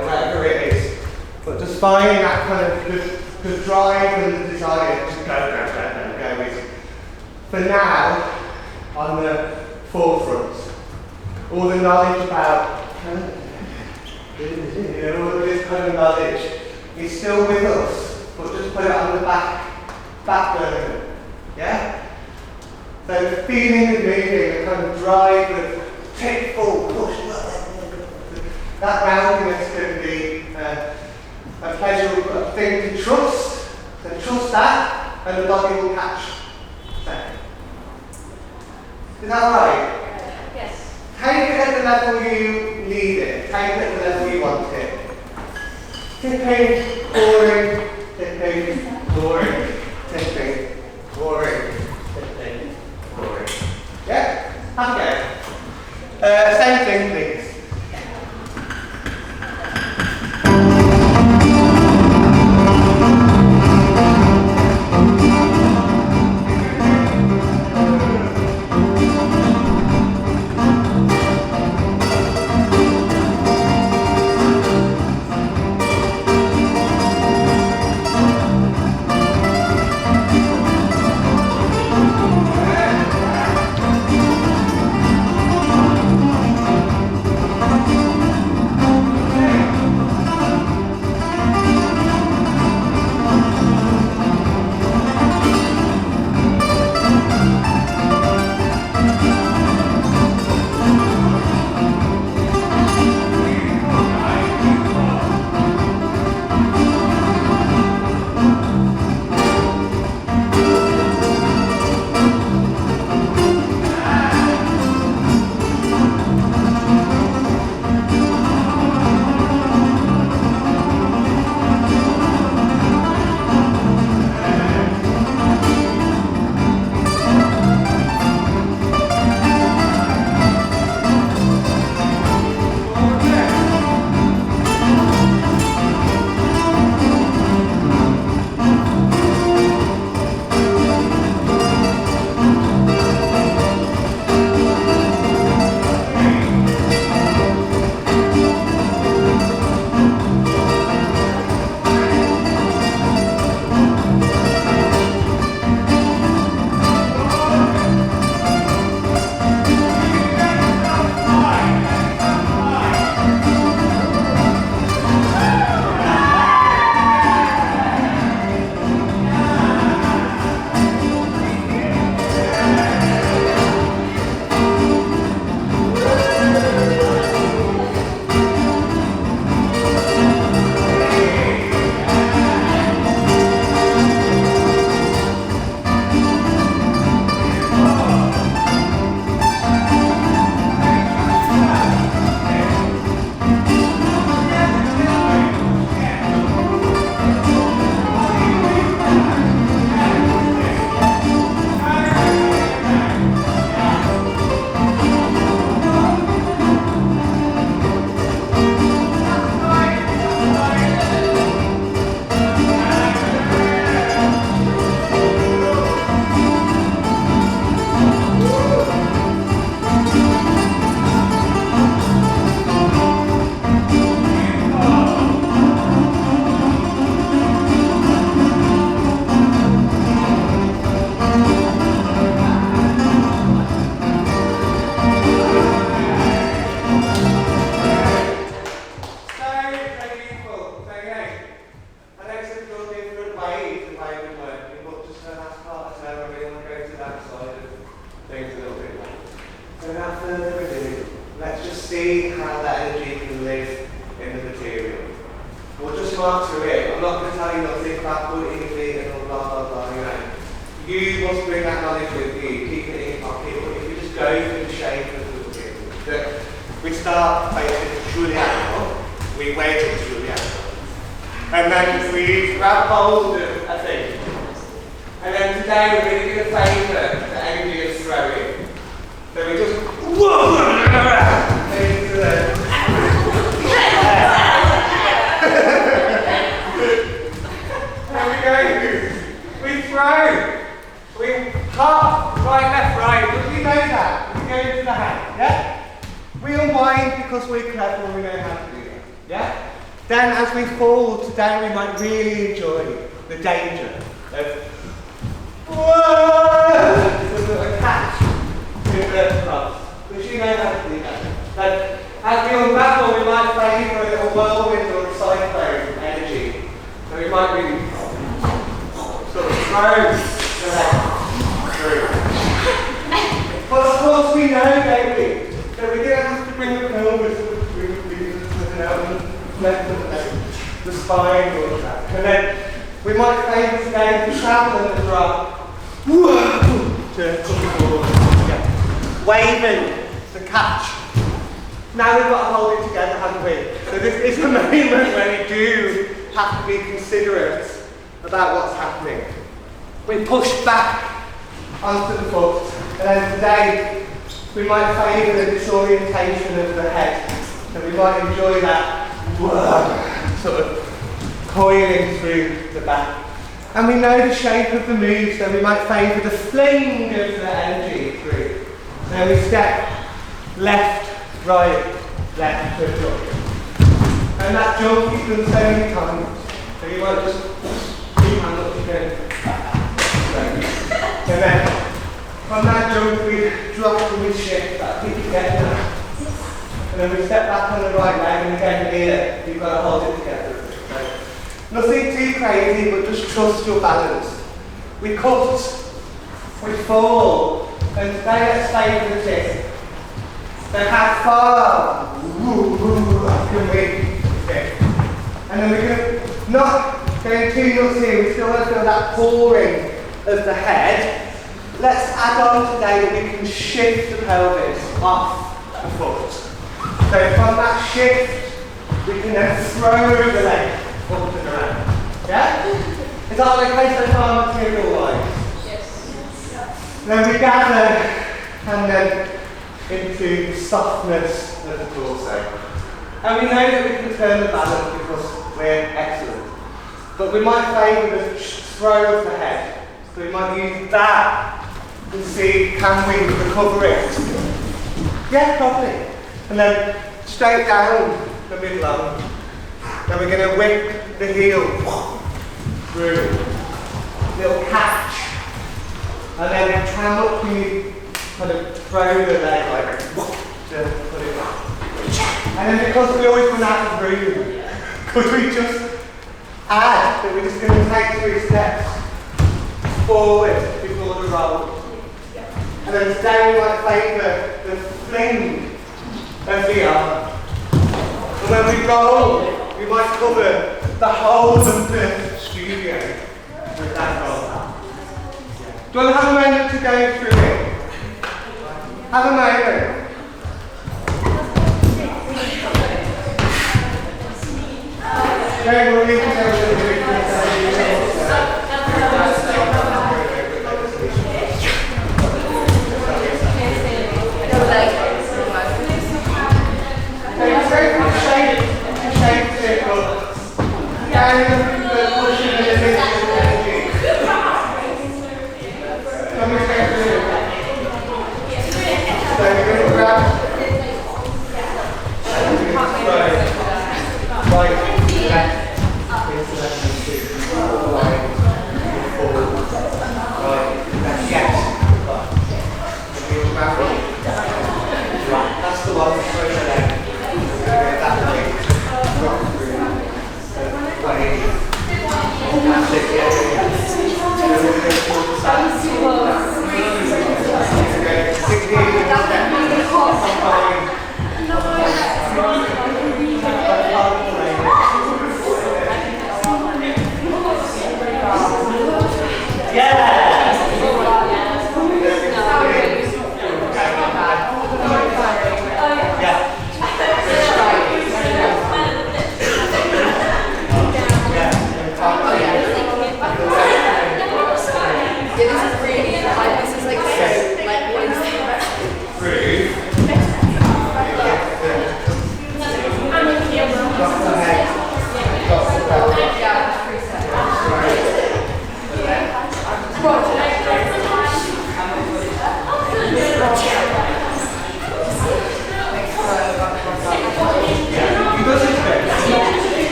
Whatever it is, but just finding that kind of the drive and the desire to go is, for now, on the forefront. All the knowledge about, all of this kind of knowledge is still with us, but just put it on the back burner. Yeah? So the feeling of moving, the kind of drive of take full, push, that roundiness can be a pleasurable thing to trust. So trust that, and the body will catch that. Is that right? Yes. Take it at the level you need it. Take it at the level you want it. Tipping, boring, tipping, boring, tipping, boring, tipping, boring. Yeah? Okay. Same thing, please. We start facing Giuliano, we wait at Giuliano, and then we grab hold of a thing. And then today we're going to do a favour that anybody is throwing. So we just into the there we go. We throw. We hop, right, left, right. But we know that. We go into the hand, yeah? We unwind because we're clever and we know how to do that, yeah? Then as we fall today we might really enjoy the danger of whoa, a catch in the cross. Which you know how to do that. As we unravel, we might favour a little whirlwind or a cyclone energy. So we might really sort of throw the leg through. But of course we know, don't we, that we're going to have to bring the pelvis the spine, all of that. And then we might favour again to travel and to drop. To come forward. Yeah. Waving to catch. Now we've got to hold it together, haven't we? So this is the moment when we do have to be considerate about what's happening. We push back onto the foot, and then today we might favour the disorientation of the head. So we might enjoy that sort of coiling through the back. And we know the shape of the move, so we might favour the fling of the energy through. Then we step left, right, left to a jump. And that jump you've done so many times, so you might just keep hand up again. And then from that jump we drop and we shift, that keep it getting there. And then we step back on the right leg, and again here, you've got to hold it together. So, nothing too crazy, but just trust your balance. We cut, we fall, and today let's favour the tip. Then how far can we fit? And then we're going to not going too nuts here, we still want to feel that pouring of the head. Let's add on today that we can shift the pelvis off the foot. So from that shift, we can then throw the leg up and around. Yeah? Is that okay so far material-wise? Yes. Then we gather and then into the softness of the torso. And we know that we can turn the balance because we're excellent. But we might favour the throw of the head. So we might use that and see, can we recover it? Yeah, probably. And then straight down the mid-lung. Then we're going to whip the heel through. Little catch. And then how much can you kind of throw the leg like to put it back. And then because we always run out of room, could we just add that we're just going to take 3 steps forward before the roll. And then today we might favour the fling of the arm. And when we roll, we might cover the whole of the studio with that roll. Do you want to have a moment to go through it? Have a moment. Okay, we'll leave it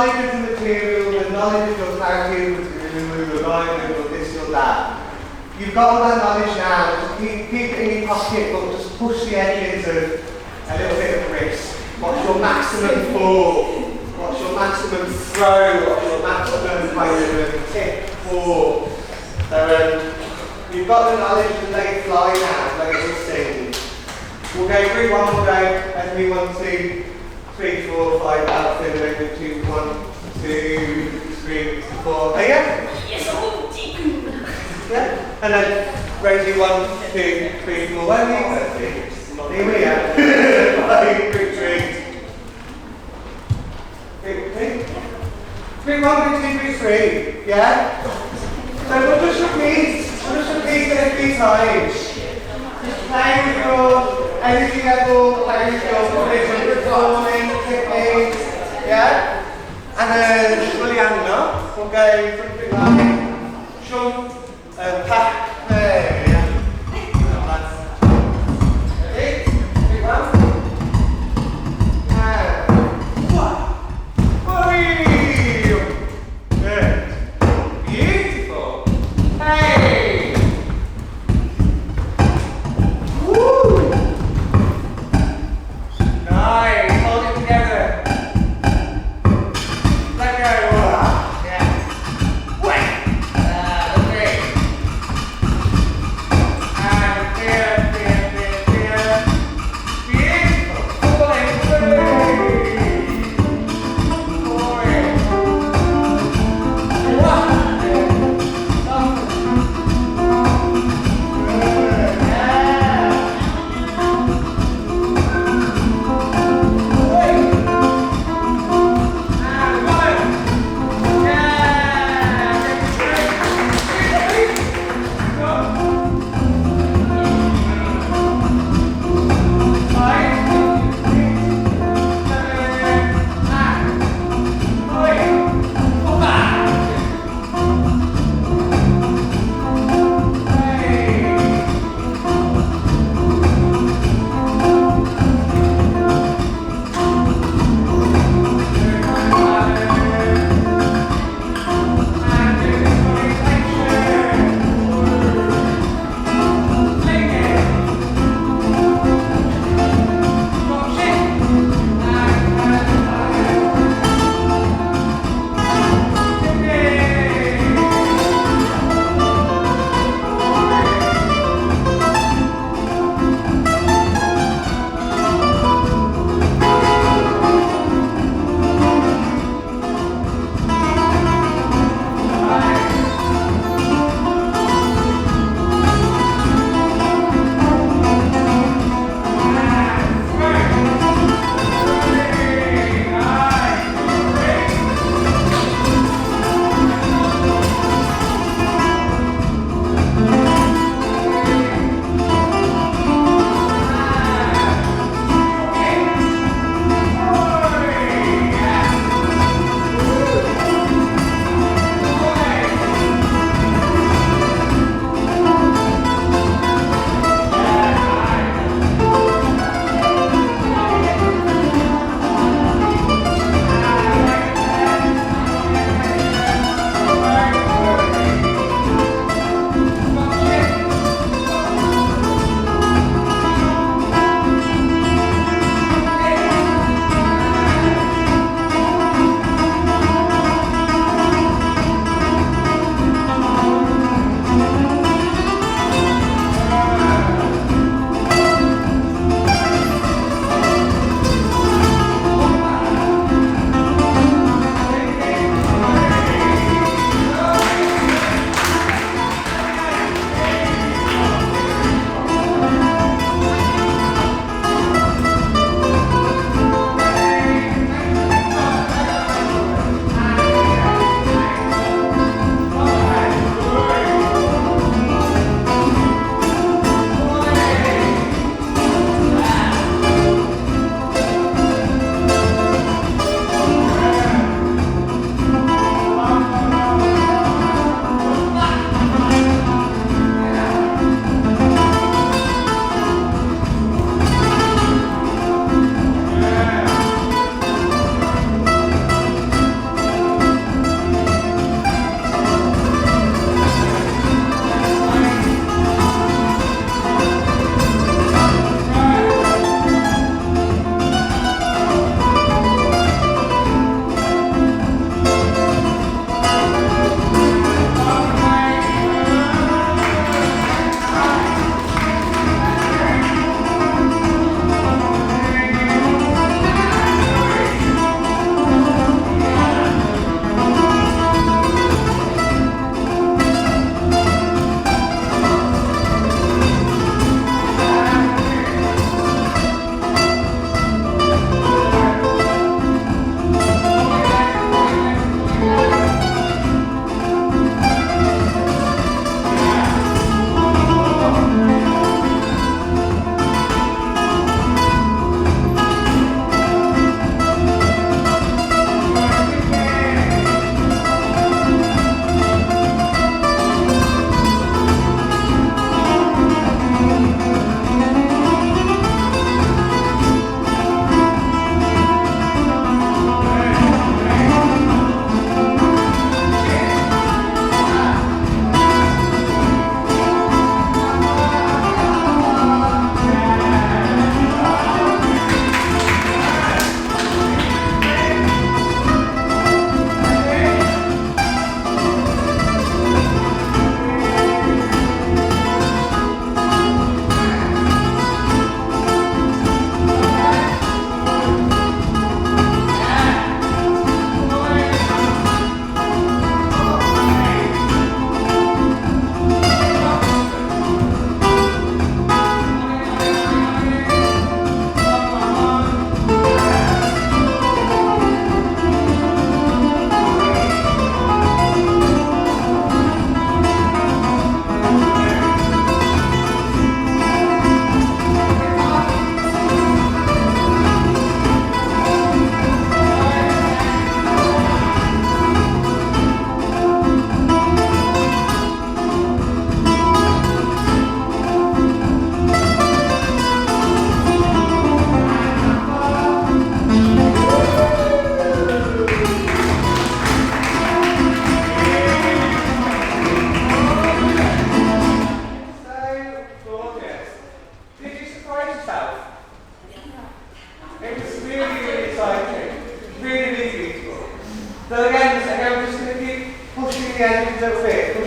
knowledge of the material, the knowledge of your character, your line, your this, your that. You've got all that knowledge now, just keep it in your pocket, but just push the edges of a little bit of risk. What's your maximum fall? What's your maximum throw? What's your maximum kind of tip fall? So you've got the knowledge to let it fly now, let it all sing. We'll go through one more day as we 1, 2, 3, 4, 5, out, 2, 1, 2, 3, 4. Are you? Yes, I will. Yeah? And then Rosie 1, 2, 3, 4. Where are you? Here we are. 5, 3, 3. 3, 1, 2, 3, 3. Yeah? So we'll just repeat it a few times. Just play with your energy level, play with your rhythm, performing, tipping. Yeah? And then Giuliano will go something like jump, tap, there. Ready? 3, 1. And 1. Good. Beautiful. Hey. Woo. Nice. Hold it together. Let go. Yeah. Wait. Okay.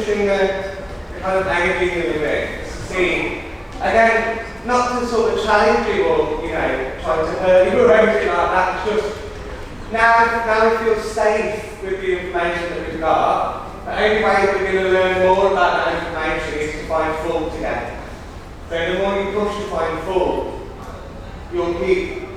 pushing the kind of energy in the limits. See, again, not to sort of challenge you or, you know, try to hurt you or anything like that, just now we feel safe with the information that we've got. The only way we're going to learn more about that information is to find full together. So the more you push to find full, you'll keep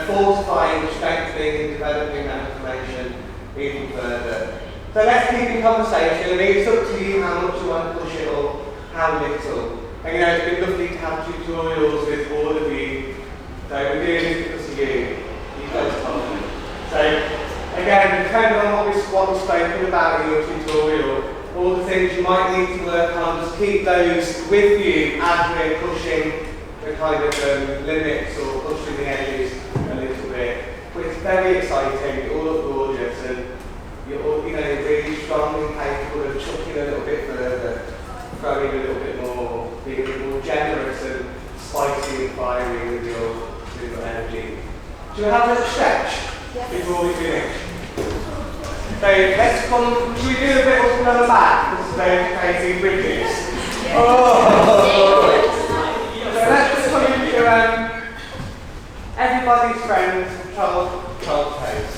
fortifying, strengthening and developing that information even further. So let's keep in conversation. I mean, it's up to you how much you want to push it or how little. And you know, it's been lovely to have tutorials with all of you. So we're doing this because of you. You guys told me. So again, depending on what we've spoken about in your tutorial, all the things you might need to work on, just keep those with you as we're pushing the kind of limits or pushing the edges a little bit. But it's very exciting, you all look gorgeous, and you're all, you know, really strong and capable of chucking a little bit further, throwing a little bit more, being a bit more generous and spicy and fiery with your energy. Do you have a little stretch before we finish? So let's come, should we do a bit of another back? This is those crazy bridges. Oh! So let's just come into everybody's friends, Charles pose.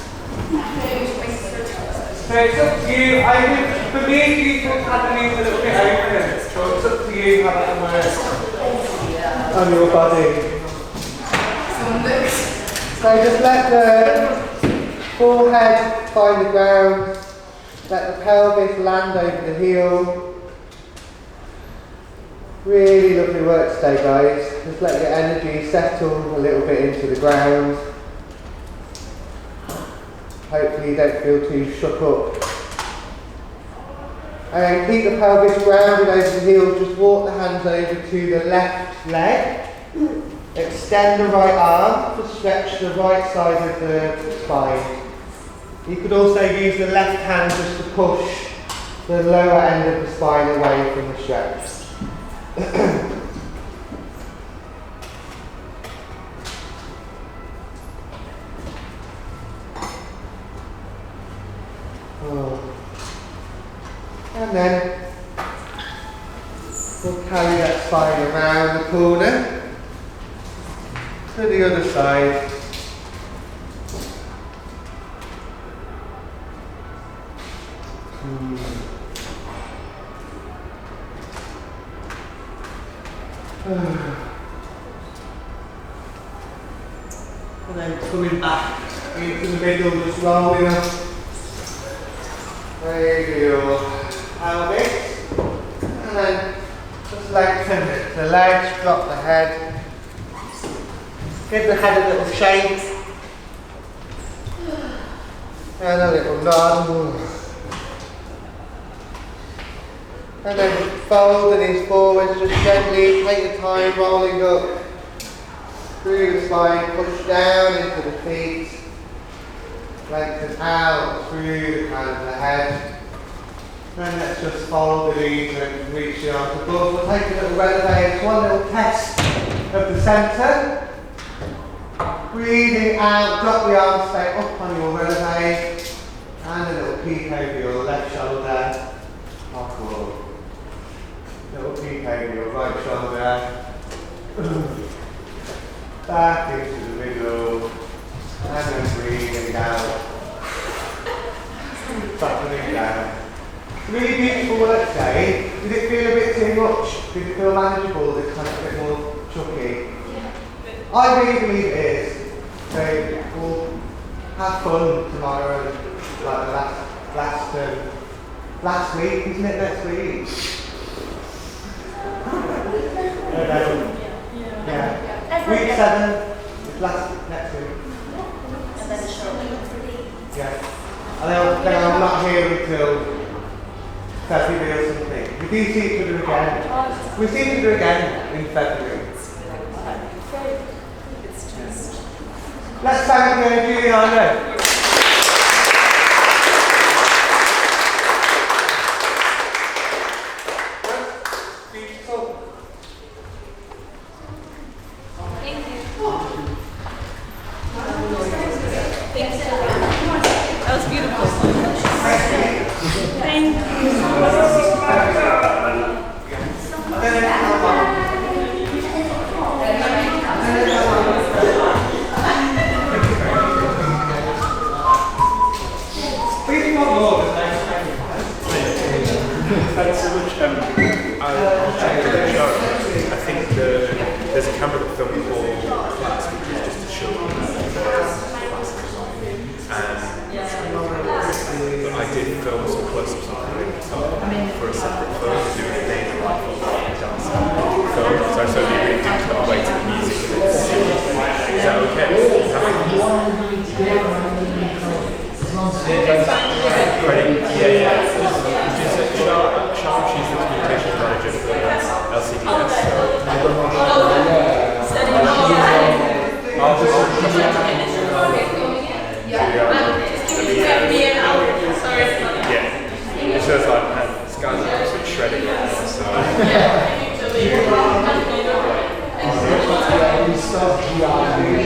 So it's up to you. I think for me, you can have the knees a little bit open. So it's up to you how that works on your body. So just let the forehead find the ground. Let the pelvis land over the heel. Really lovely work today, guys. Just let your energy settle a little bit into the ground. Hopefully you don't feel too shook up. And keep the pelvis grounded over the heel. Just walk the hands over to the left leg. Extend the right arm to stretch the right side of the spine. You could also use the left hand just to push the lower end of the spine away from the stretch. And then we'll carry that spine around the corner to the other side. And then coming back into the middle, just rolling up over your pelvis. And then just lengthen the legs, drop the head. Give the head a little shake. And a little nod. And then fold the knees forwards, just gently take your time rolling up through the spine, push down into the feet, lengthen out through the crown of the head. Then let's just fold the knees and reach the arms above. We'll take a little releve, it's one little test of the centre. Breathing out, drop the arms straight up on your releve, and a little peek over your left shoulder. Awkward. Little peek over your right shoulder. Back into the middle. And then breathing down. Softening down. Really beautiful work today. Did it feel a bit too much? Did it feel manageable? Did it kind of a bit more chucky? Yeah. I really believe it is. So we'll have fun tomorrow and like the last week, isn't it? Next week. Yeah. Week 7 is next week. And then a show. Yeah. And then I'm not here until February or something. We do see each other again. We see each other again in February. Let's thank Giuliano. That was beautiful. Thank you. Thanks so much. I'll check the show. I think there's a camera that filmed the whole class, which is just to show you but I did film some close-ups on the guitar for a separate film to do with the name of my film, dance film. So I certainly really do cut away to the music. Is that okay? Yeah. Charmaine, she's the communications manager for LCDS. It shows like this guy's absolutely shredding right now. So. Yeah.